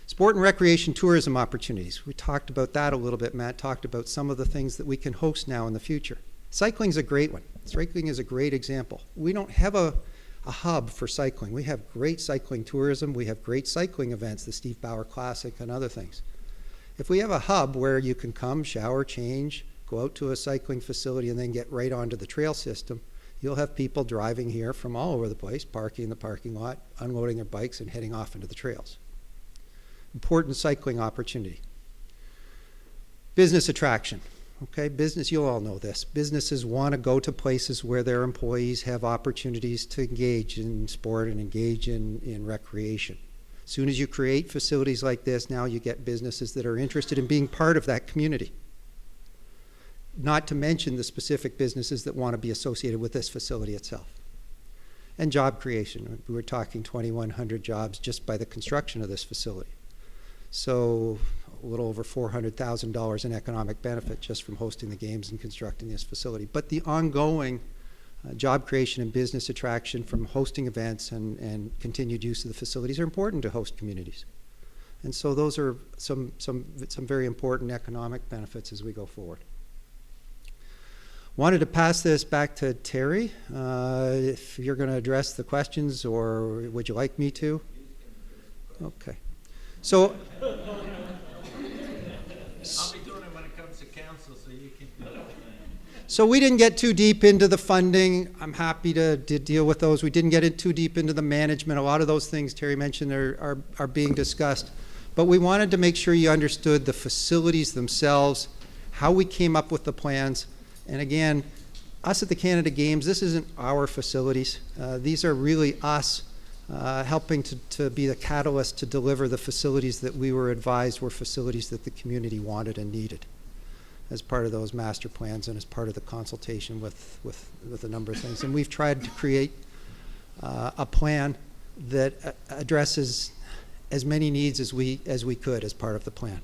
Sport and recreation tourism opportunities. We talked about that a little bit. Matt talked about some of the things that we can host now in the future. Cycling's a great one. Cycling is a great example. We don't have a hub for cycling. We have great cycling tourism. We have great cycling events, the Steve Bauer Classic and other things. If we have a hub where you can come, shower, change, go out to a cycling facility and then get right onto the trail system, you'll have people driving here from all over the place, parking in the parking lot, unloading their bikes and heading off into the trails. Important cycling opportunity. Business attraction. Okay, business, you all know this. Businesses want to go to places where their employees have opportunities to engage in sport and engage in recreation. As soon as you create facilities like this, now you get businesses that are interested in being part of that community. Not to mention the specific businesses that want to be associated with this facility itself. And job creation. We were talking 2,100 jobs just by the construction of this facility. So a little over $400,000 in economic benefit just from hosting the games and constructing this facility. But the ongoing job creation and business attraction from hosting events and continued use of the facilities are important to host communities. And so those are some very important economic benefits as we go forward. Wanted to pass this back to Terry, if you're going to address the questions, or would you like me to? Okay. So, I'll be doing it when it comes to council, so you can do it. So we didn't get too deep into the funding. I'm happy to deal with those. We didn't get too deep into the management. A lot of those things Terry mentioned are being discussed. But we wanted to make sure you understood the facilities themselves, how we came up with the plans. And again, us at the Canada Games, this isn't our facilities. These are really us helping to be the catalyst to deliver the facilities that we were advised were facilities that the community wanted and needed as part of those master plans and as part of the consultation with a number of things. And we've tried to create a plan that addresses as many needs as we could as part of the plan.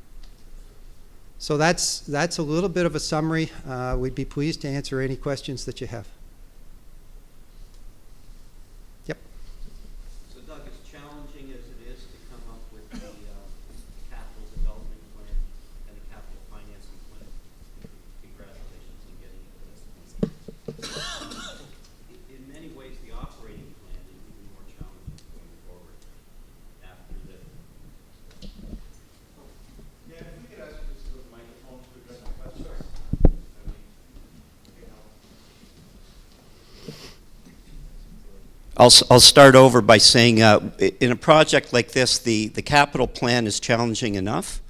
So that's a little bit of a summary. We'd be pleased to answer any questions that you have. Yep. So Doug, as challenging as it is to come up with the capital development plan and the capital financing plan, congratulations on getting it to this point. In many ways, the operating plan is even more challenging going forward after this. Yeah, if we could ask you to go to the microphone to address the question. I'll start over by saying in a project like this, the capital plan is challenging enough,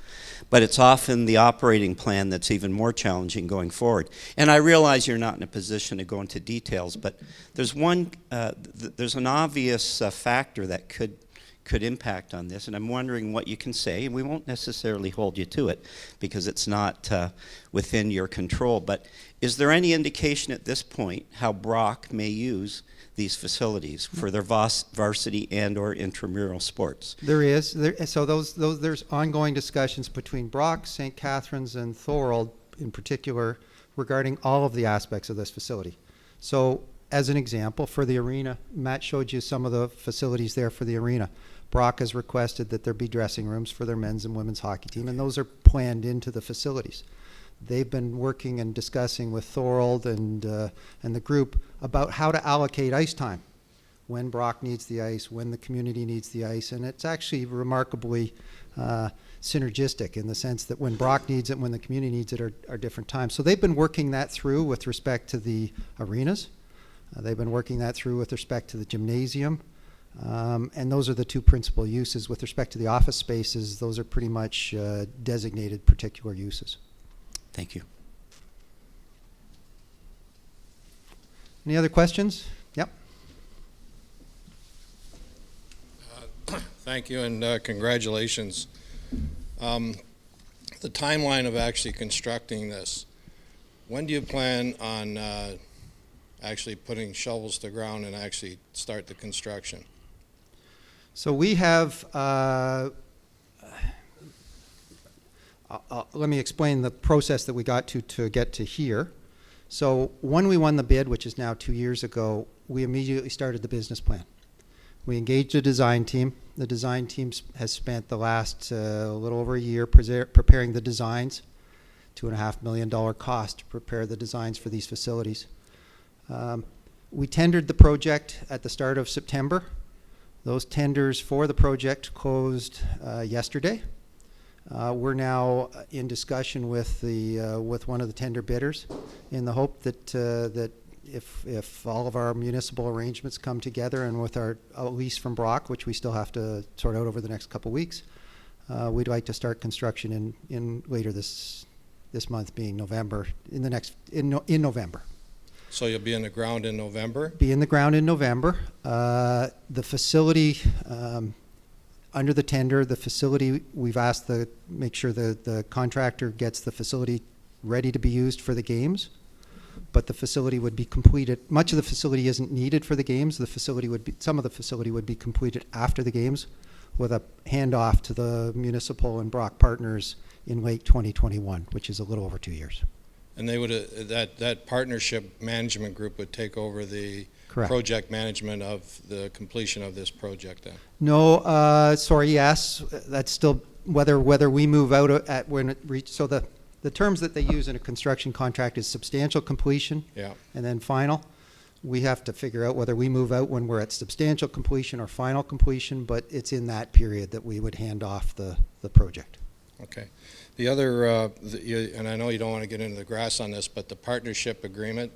but it's often the operating plan that's even more challenging going forward. And I realize you're not in a position to go into details, but there's there's an obvious factor that could impact on this, and I'm wondering what you can say, and we won't necessarily hold you to it because it's not within your control, but is there any indication at this point how Brock may use these facilities for their varsity and or intramural sports? There is. So there's ongoing discussions between Brock, St. Catherine's, and Thorold in particular regarding all of the aspects of this facility. So as an example, for the arena, Matt showed you some of the facilities there for the arena. Brock has requested that there be dressing rooms for their men's and women's hockey team, and those are planned into the facilities. They've been working and discussing with Thorold and the group about how to allocate ice time, when Brock needs the ice, when the community needs the ice, and it's actually remarkably synergistic in the sense that when Brock needs it and when the community needs it are different times. So they've been working that through with respect to the arenas. They've been working that through with respect to the gymnasium. And those are the two principal uses. With respect to the office spaces, those are pretty much designated particular uses. Thank you. Any other questions? Yep. Thank you, and congratulations. The timeline of actually constructing this, when do you plan on actually putting shovels to ground and actually start the construction? So we have, let me explain the process that we got to get to here. So when we won the bid, which is now 2 years ago, we immediately started the business plan. We engaged a design team. The design team has spent the last little over a year preparing the designs, $2.5 million cost to prepare the designs for these facilities. We tendered the project at the start of September. Those tenders for the project closed yesterday. We're now in discussion with one of the tender bidders in the hope that if all of our municipal arrangements come together and with our lease from Brock, which we still have to sort out over the next couple weeks, we'd like to start construction in later this month, being November, in November. So you'll be in the ground in November? Be in the ground in November. The facility, under the tender, the facility, we've asked make sure the contractor gets the facility ready to be used for the games, but the facility would be completed. Much of the facility isn't needed for the games. Some of the facility would be completed after the games with a handoff to the municipal and Brock partners in late 2021, which is a little over 2 years. And they would that partnership management group would take over the Correct. project management of the completion of this project then? No, sorry, yes, that's still whether we move out at when it reach. So the terms that they use in a construction contract is substantial completion, Yeah. and then final. We have to figure out whether we move out when we're at substantial completion or final completion, but it's in that period that we would hand off the project. Okay. The other, and I know you don't want to get into the grass on this, but the partnership agreement,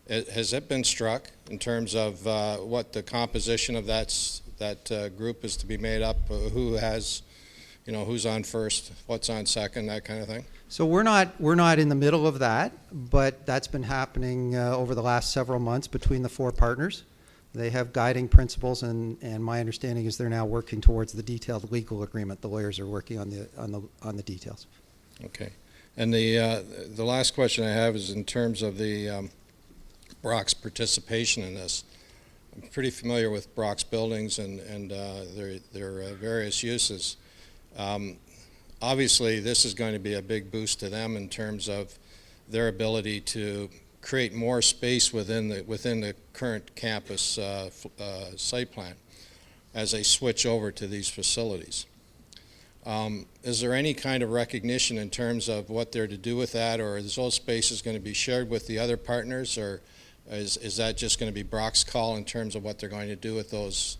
has it been struck in terms of what the composition of that group is to be made up? Who has, who's on first, what's on second, that kind of thing? So we're not in the middle of that, but that's been happening over the last several months between the four partners. They have guiding principles, and my understanding is they're now working towards the detailed legal agreement. The lawyers are working on the details. Okay. And the last question I have is in terms of the Brock's participation in this. I'm pretty familiar with Brock's buildings and their various uses. Obviously, this is going to be a big boost to them in terms of their ability to create more space within the current campus site plan as they switch over to these facilities. Is there any kind of recognition in terms of what they're to do with that, or is those spaces going to be shared with the other partners, or is that just going to be Brock's call in terms of what they're going to do with those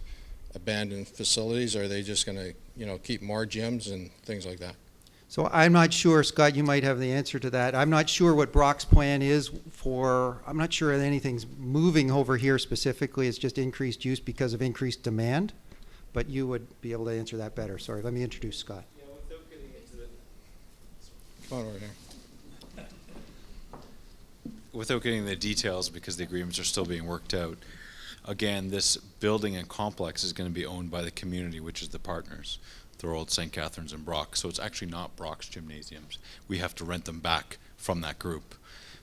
abandoned facilities, or are they just going to keep more gyms and things like that? So I'm not sure, Scott, you might have the answer to that. I'm not sure what Brock's plan is I'm not sure that anything's moving over here specifically. It's just increased use because of increased demand, but you would be able to answer that better. Sorry, let me introduce Scott. Yeah, without getting into the Come on over here. Without getting into the details, because the agreements are still being worked out, again, this building and complex is going to be owned by the community, which is the partners, Thorold, St. Catharines, and Brock. So it's actually not Brock's gymnasiums. We have to rent them back from that group.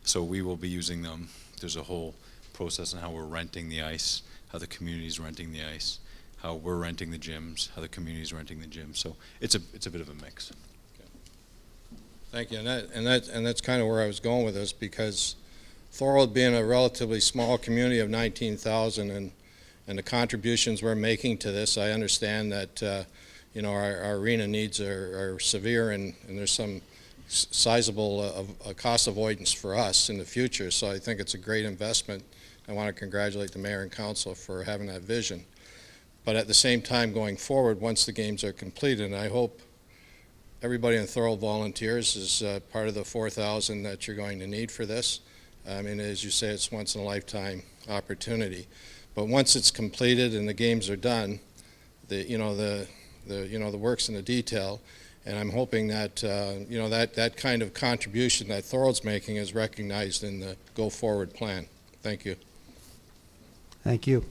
So we will be using them. There's a whole process on how we're renting the ice, how the community's renting the ice, how we're renting the gyms, how the community's renting the gyms. So it's a bit of a mix. Thank you, and that's kind of where I was going with this, because Thorold being a relatively small community of 19,000 and the contributions we're making to this, I understand that our arena needs are severe, and there's some sizable cost avoidance for us in the future. So I think it's a great investment. I want to congratulate the mayor and council for having that vision. But at the same time, going forward, once the games are completed, and I hope everybody in Thorold volunteers is part of the 4,000 that you're going to need for this. I mean, as you say, it's once in a lifetime opportunity. But once it's completed and the games are done, the work's in the detail, and I'm hoping that that kind of contribution that Thorold's making is recognized in the go-forward plan. Thank you. Thank you.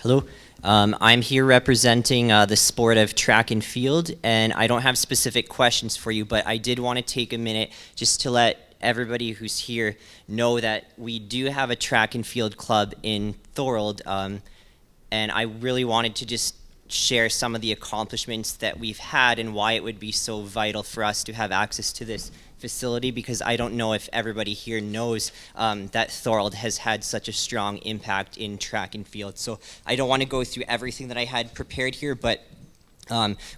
Hello. I'm here representing the sport of track and field, and I don't have specific questions for you, but I did want to take a minute just to let everybody who's here know that we do have a track and field club in Thorold, and I really wanted to just share some of the accomplishments that we've had and why it would be so vital for us to have access to this facility, because I don't know if everybody here knows that Thorold has had such a strong impact in track and field. So I don't want to go through everything that I had prepared here, but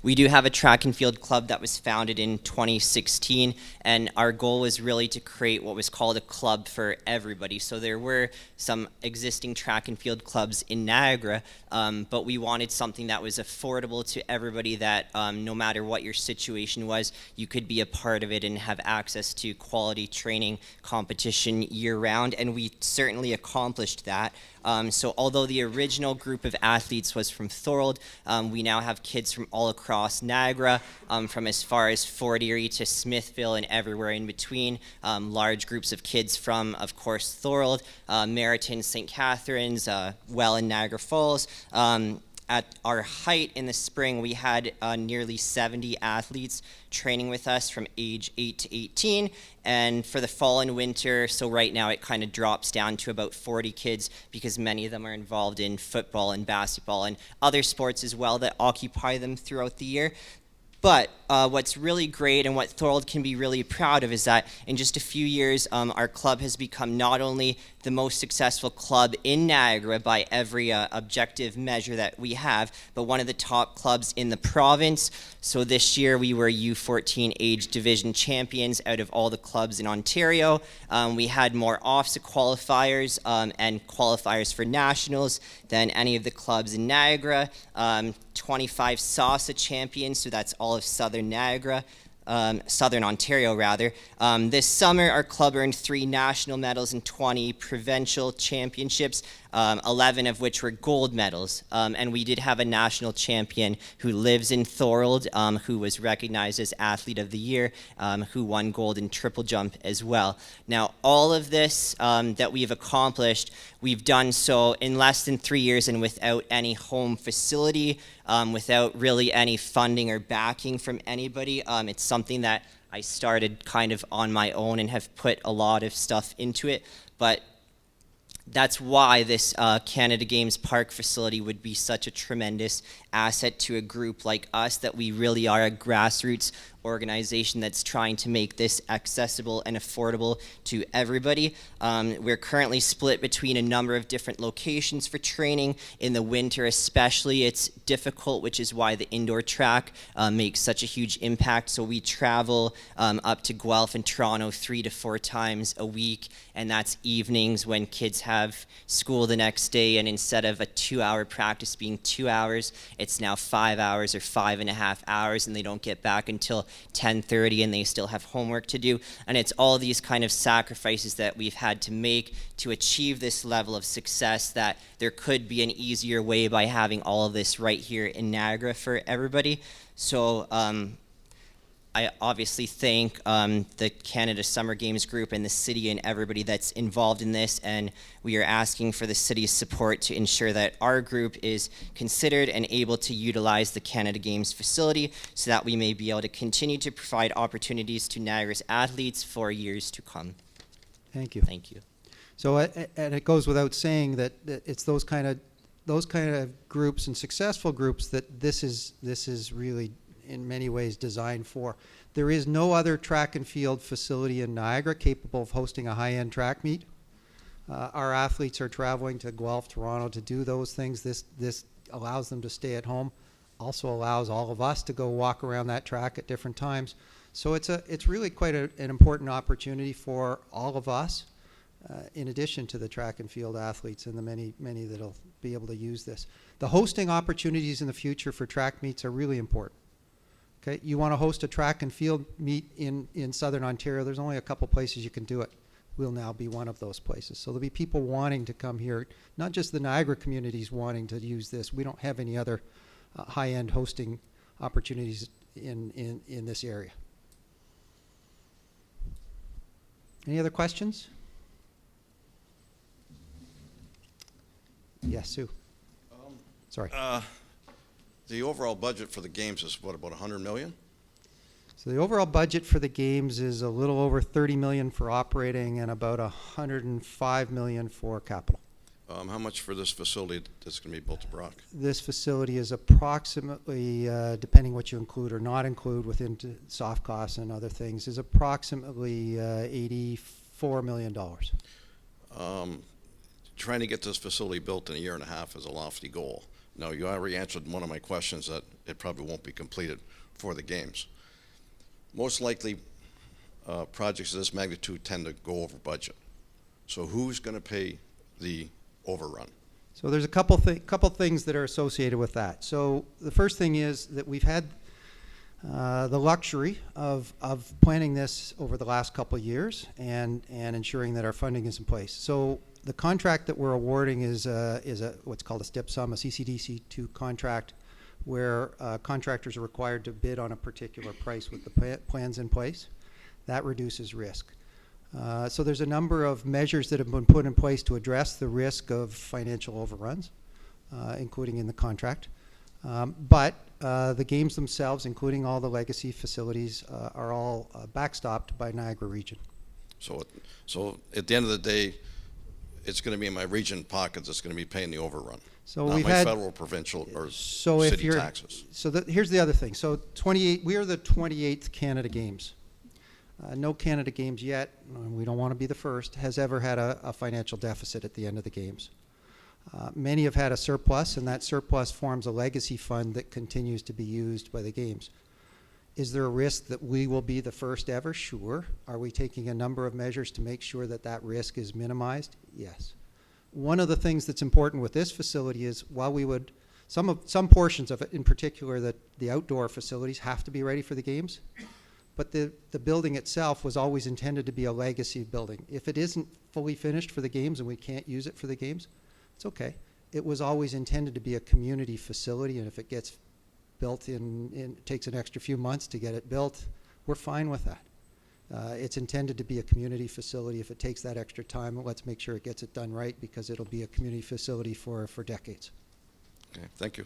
we do have a track and field club that was founded in 2016, and our goal was really to create what was called a club for everybody. So there were some existing track and field clubs in Niagara, but we wanted something that was affordable to everybody, that no matter what your situation was, you could be a part of it and have access to quality training, competition year-round, and we certainly accomplished that. So although the original group of athletes was from Thorold, we now have kids from all across Niagara, from as far as Fort Erie to Smithville and everywhere in between. Large groups of kids from, of course, Thorold, Carleton St. Catharines, well in Niagara Falls. At our height in the spring, we had nearly 70 athletes training with us from age 8 to 18. And for the fall and winter, so right now it kind of drops down to about 40 kids, because many of them are involved in football and basketball and other sports as well that occupy them throughout the year. But what's really great and what Thorold can be really proud of is that in just a few years, our club has become not only the most successful club in Niagara by every objective measure that we have, but one of the top clubs in the province. So this year we were U14 age division champions out of all the clubs in Ontario. We had more OFSA qualifiers and qualifiers for nationals than any of the clubs in Niagara. 25 SASA champions, so that's all of Southern Niagara. Southern Ontario, rather. This summer, our club earned 3 national medals and 20 provincial championships, 11 of which were gold medals. And we did have a national champion who lives in Thorold, who was recognized as Athlete of the Year, who won gold in triple jump as well. Now, all of this that we've accomplished, we've done so in less than 3 years and without any home facility, without really any funding or backing from anybody. It's something that I started kind of on my own and have put a lot of stuff into it, but that's why this Canada Games Park facility would be such a tremendous asset to a group like us, that we really are a grassroots organization that's trying to make this accessible and affordable to everybody. We're currently split between a number of different locations for training. In the winter especially, it's difficult, which is why the indoor track makes such a huge impact. So we travel up to Guelph and Toronto 3 to 4 times a week, and that's evenings when kids have school the next day, and instead of a 2-hour practice being 2 hours, it's now 5 hours or 5.5 hours, and they don't get back until 10:30, and they still have homework to do. And it's all these kind of sacrifices that we've had to make to achieve this level of success, that there could be an easier way by having all of this right here in Niagara for everybody. So I obviously thank the Canada Summer Games Group and the city and everybody that's involved in this, and we are asking for the city's support to ensure that our group is considered and able to utilize the Canada Games facility, so that we may be able to continue to provide opportunities to Niagara's athletes for years to come. Thank you. Thank you. So, and it goes without saying that it's those kind of groups and successful groups that this is really in many ways designed for. There is no other track and field facility in Niagara capable of hosting a high-end track meet. Our athletes are traveling to Guelph, Toronto to do those things. This allows them to stay at home, also allows all of us to go walk around that track at different times. So it's really quite an important opportunity for all of us, in addition to the track and field athletes and the many that'll be able to use this. The hosting opportunities in the future for track meets are really important. Okay, you want to host a track and field meet in southern Ontario, there's only a couple places you can do it. We'll now be one of those places. So there'll be people wanting to come here, not just the Niagara communities wanting to use this. We don't have any other high-end hosting opportunities in this area. Any other questions? Yes, Sue. Sorry. The overall budget for the games is what, about 100 million? So the overall budget for the games is a little over 30 million for operating and about 105 million for capital. How much for this facility that's going to be built at Brock? This facility is approximately, depending what you include or not include within soft costs and other things, is approximately $84 million. Trying to get this facility built in a year and a half is a lofty goal. Now, you already answered one of my questions that it probably won't be completed for the games. Most likely, projects of this magnitude tend to go over budget. So who's going to pay the overrun? So there's a couple things that are associated with that. So the first thing is that we've had the luxury of planning this over the last couple of years and ensuring that our funding is in place. So the contract that we're awarding is what's called a STIP sum, a CCDC2 contract, where contractors are required to bid on a particular price with the plans in place. That reduces risk. So there's a number of measures that have been put in place to address the risk of financial overruns, including in the contract. But the games themselves, including all the legacy facilities, are all backstopped by Niagara Region. So at the end of the day, it's going to be in my region pockets that's going to be paying the overrun. So not we've my had federal, provincial, or so if city you're, taxes. So here's the other thing. So 28, we are the 28th Canada Games. No Canada Games yet, and we don't want to be the first, has ever had a financial deficit at the end of the games. Many have had a surplus, and that surplus forms a legacy fund that continues to be used by the games. Is there a risk that we will be the first ever? Sure. Are we taking a number of measures to make sure that that risk is minimized? Yes. One of the things that's important with this facility is while we would, some portions of it, in particular the outdoor facilities, have to be ready for the games, but the building itself was always intended to be a legacy building. If it isn't fully finished for the games and we can't use it for the games, it's okay. It was always intended to be a community facility, and if it gets built it takes an extra few months to get it built, we're fine with that. It's intended to be a community facility. If it takes that extra time, let's make sure it gets it done right, because it'll be a community facility for decades. Okay, thank you.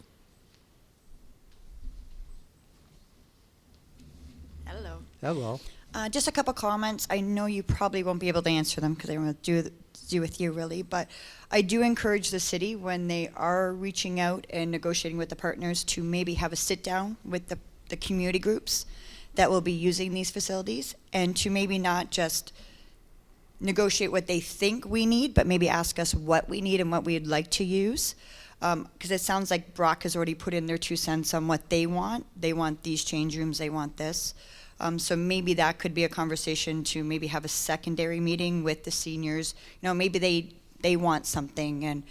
Hello. Hello. Just a couple comments. I know you probably won't be able to answer them because they want to do with you, really. But I do encourage the city, when they are reaching out and negotiating with the partners, to maybe have a sit down with the community groups that will be using these facilities, and to maybe not just negotiate what they think we need, but maybe ask us what we need and what we'd like to use. Because it sounds like Brock has already put in their 2 cents on what they want. They want these change rooms, they want this. So maybe that could be a conversation to maybe have a secondary meeting with the seniors. You know, maybe they want something, and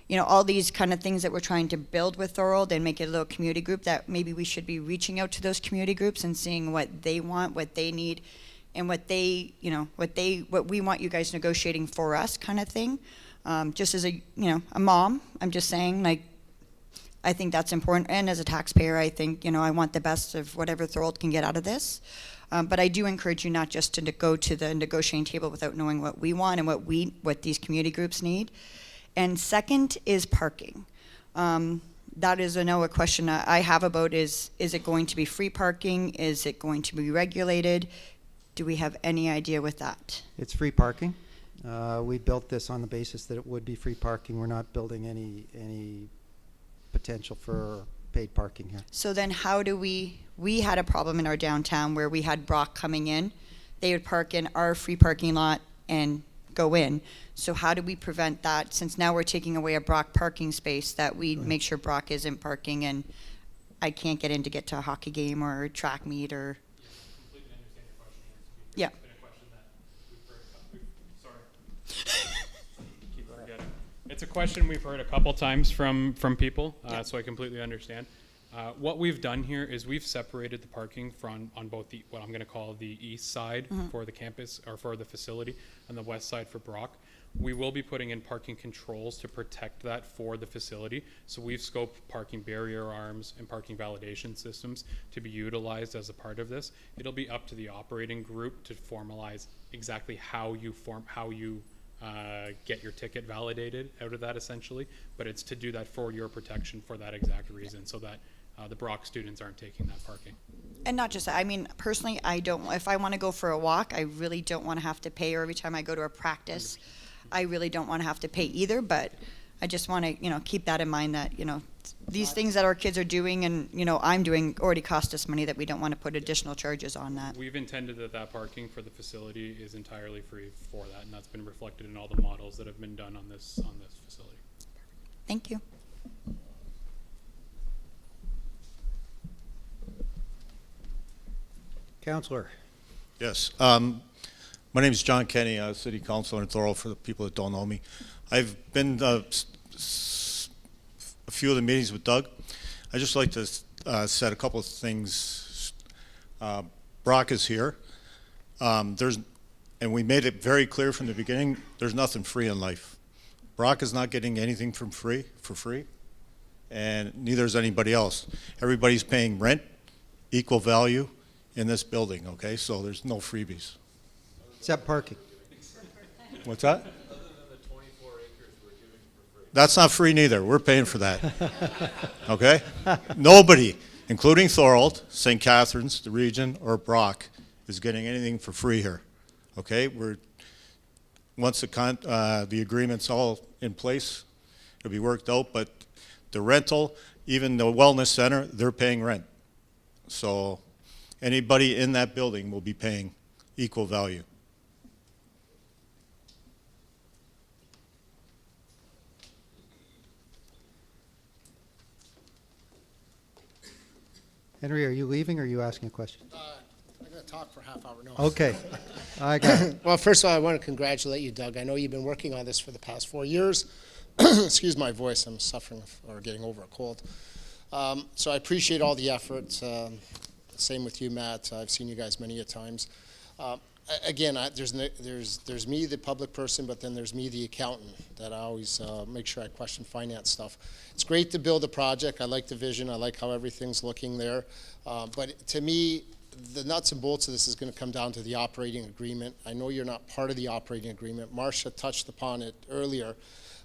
you know, all these kind of things that we're trying to build with Thorold and make it a little community group, that maybe we should be reaching out to those community groups and seeing what they want, what they need, and what we want you guys negotiating for us, kind of thing. Just as a mom, I'm just saying, like, I think that's important. And as a taxpayer, I think, I want the best of whatever Thorold can get out of this. But I do encourage you not just to go to the negotiating table without knowing what we want and what these community groups need. And second is parking. That is a question I have about is it going to be free parking? Is it going to be regulated? Do we have any idea with that? It's free parking. We built this on the basis that it would be free parking. We're not building any potential for paid parking here. So then how do we had a problem in our downtown where we had Brock coming in. They would park in our free parking lot and go in. So how do we prevent that, since now we're taking away a Brock parking space, that we make sure Brock isn't parking and I can't get in to get to a hockey game or a track meet or... Completely understand your question. Yeah. It's been a question that we've keep forgetting. It's a question we've heard a couple times from people, so I completely understand. What we've done here is we've separated the parking from on both the what I'm going to call the east side for the campus or for the facility and the west side for Brock. We will be putting in parking controls to protect that for the facility. So we've scoped parking barrier arms and parking validation systems to be utilized as a part of this. It'll be up to the operating group to formalize exactly how you get your ticket validated out of that essentially, but it's to do that for your protection for that exact reason, so that the Brock students aren't taking that parking. And not just that, I mean, personally, I don't, if I want to go for a walk, I really don't want to have to pay, or every time I go to a practice, I really don't want to have to pay either, but I just want to, keep that in mind that, these things that our kids are doing and, I'm doing already cost us money, that we don't want to put additional charges on that. We've intended that parking for the facility is entirely free for that, and that's been reflected in all the models that have been done on this facility. Thank you. Counselor. Yes. My name is John Kenny, City Councilor in Thorold, for the people that don't know me. I've been a few of the meetings with Doug. I'd just like to set a couple of things. Brock is here. And we made it very clear from the beginning, there's nothing free in life. Brock is not getting anything for free, and neither is anybody else. Everybody's paying rent, equal value in this building, okay? So there's no freebies. Except parking. What's that? That's not free neither. We're paying for that. Okay? Nobody, including Thorold, St. Catharines, the region, or Brock, is getting anything for free here. Okay? Once the agreement's all in place, it'll be worked out, but the rental, even the wellness center, they're paying rent. So anybody in that building will be paying equal value. Henry, are you leaving or are you asking a question? I'm going to talk for a half hour. No. Okay. I got it. Well, first of all, I want to congratulate you, Doug. I know you've been working on this for the past 4 years. Excuse my voice. I'm suffering or getting over a cold. So I appreciate all the effort. Same with you, Matt. I've seen you guys many a times. Again, there's me, the public person, but then there's me, the accountant, that I always make sure I question finance stuff. It's great to build a project. I like the vision. I like how everything's looking there. But to me, the nuts and bolts of this is going to come down to the operating agreement. I know you're not part of the operating agreement. Marcia touched upon it earlier.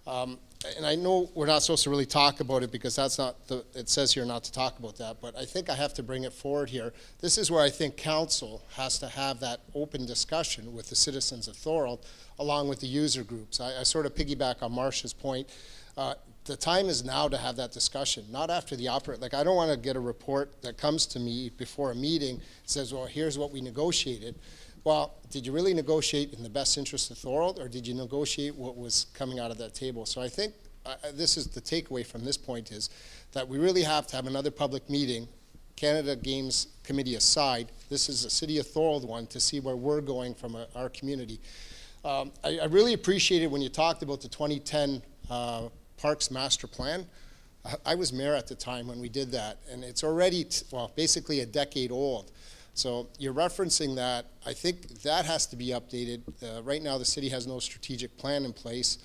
And I know we're not supposed to really talk about it because that's not it says here not to talk about that, but I think I have to bring it forward here. This is where I think council has to have that open discussion with the citizens of Thorold along with the user groups. I sort of piggyback on Marcia's point. The time is now to have that discussion, not after the like I don't want to get a report that comes to me before a meeting says, well, here's what we negotiated. Well, did you really negotiate in the best interest of Thorold, or did you negotiate what was coming out of that table? So I think this is the takeaway from this point is that we really have to have another public meeting, Canada Games Committee aside. This is a City of Thorold one to see where we're going from our community. I really appreciated when you talked about the 2010 Parks Master Plan. I was mayor at the time when we did that, and it's already, basically a decade old. So you're referencing that. I think that has to be updated. Right now, the city has no strategic plan in place.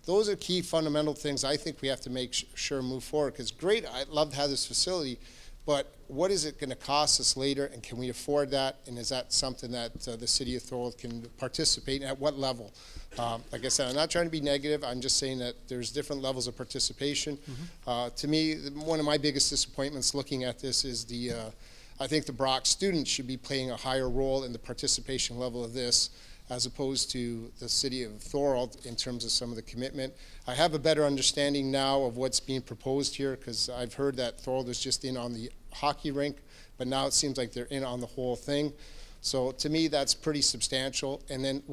Those are key fundamental things I think we have to make sure move forward. Because great, I'd love to have this facility, but what is it going to cost us later, and can we afford that? And is that something that the city of Thorold can participate in? At what level? Like I said, I'm not trying to be negative. I'm just saying that there's different levels of participation. To me, one of my biggest disappointments looking at this is I think the Brock students should be playing a higher role in the participation level of this as opposed to the city of Thorold in terms of some of the commitment. I have a better understanding now of what's being proposed here because I've heard that Thorold was just in on the hockey rink, but now it seems like they're in on the whole thing. So to me, that's pretty substantial. And then,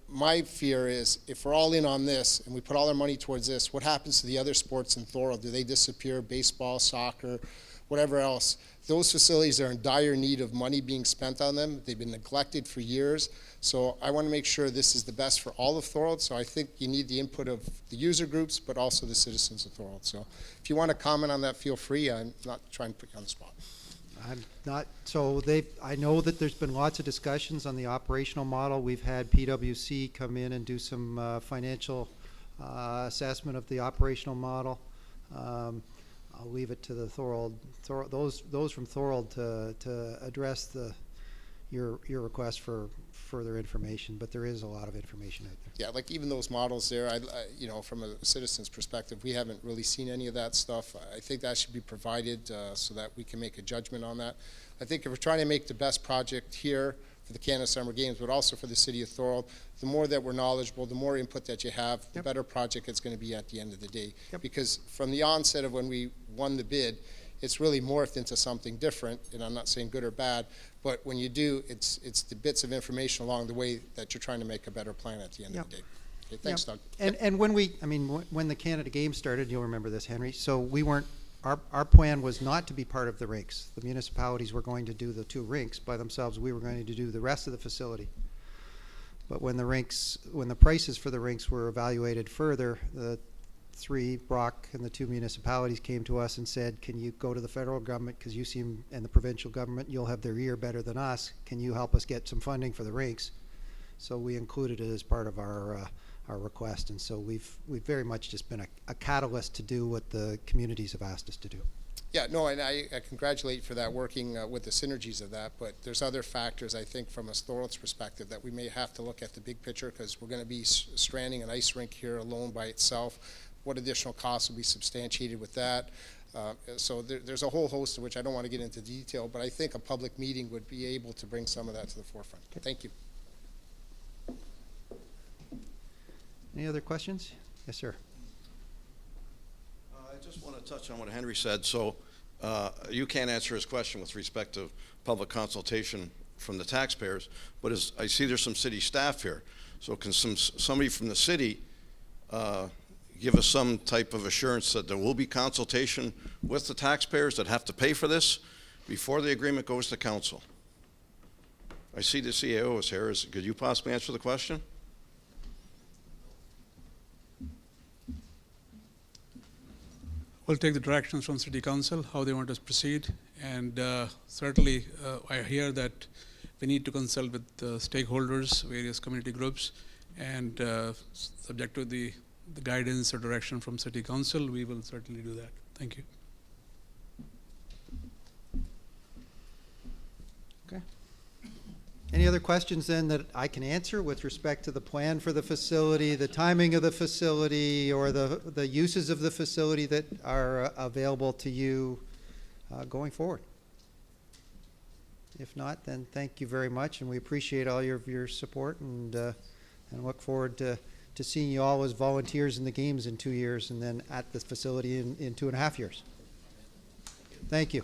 my fear is if we're all in on this and we put all our money towards this, what happens to the other sports in Thorold? Do they disappear? Baseball, soccer, whatever else. Those facilities are in dire need of money being spent on them. They've been neglected for years. So I want to make sure this is the best for all of Thorold. So I think you need the input of the user groups, but also the citizens of Thorold. So if you want to comment on that, feel free. I'm not trying to put you on the spot. I'm not, so I know that there's been lots of discussions on the operational model. We've had PwC come in and do some financial assessment of the operational model. I'll leave it to the those from Thorold to address your request for further information, but there is a lot of information out there. Yeah, like even those models there, you know, from a citizen's perspective, we haven't really seen any of that stuff. I think that should be provided so that we can make a judgment on that. I think if we're trying to make the best project here for the Canada Summer Games, but also for the city of Thorold, the more that we're knowledgeable, the more input that you have, the better project it's going to be at the end of the day. Because from the onset of when we won the bid, it's really morphed into something different, and I'm not saying good or bad, but when you do, it's the bits of information along the way that you're trying to make a better plan at the end of the day. Okay, thanks, Doug. And when when the Canada Games started, you'll remember this, Henry, so we weren't, our plan was not to be part of the rinks. The municipalities were going to do the 2 rinks by themselves. We were going to do the rest of the facility. But when the prices for the rinks were evaluated further, the 3, Brock and the 2 municipalities came to us and said, can you go to the federal government, because you seem, and the provincial government, you'll have their ear better than us, can you help us get some funding for the rinks? So we included it as part of our request, and so we've very much just been a catalyst to do what the communities have asked us to do. Yeah, no, and I congratulate you for that, working with the synergies of that, but there's other factors, I think, from a Thorold's perspective that we may have to look at the big picture, because we're going to be stranding an ice rink here alone by itself. What additional costs will be substantiated with that? So there's a whole host of which I don't want to get into detail, but I think a public meeting would be able to bring some of that to the forefront. Okay. Thank you. Any other questions? Yes, sir. I just want to touch on what Henry said. So you can't answer his question with respect to public consultation from the taxpayers, but I see there's some city staff here. So can somebody from the city give us some type of assurance that there will be consultation with the taxpayers that have to pay for this before the agreement goes to council? I see the CAO is here. Could you possibly answer the question? We'll take the directions from City Council, how they want us to proceed, and certainly I hear that we need to consult with stakeholders, various community groups, and subject to the guidance or direction from City Council, we will certainly do that. Thank you. Okay. Any other questions then that I can answer with respect to the plan for the facility, the timing of the facility, or the uses of the facility that are available to you going forward? If not, then thank you very much, and we appreciate all your support, and look forward to seeing you all as volunteers in the games in 2 years, and then at the facility in 2.5 years. Thank you.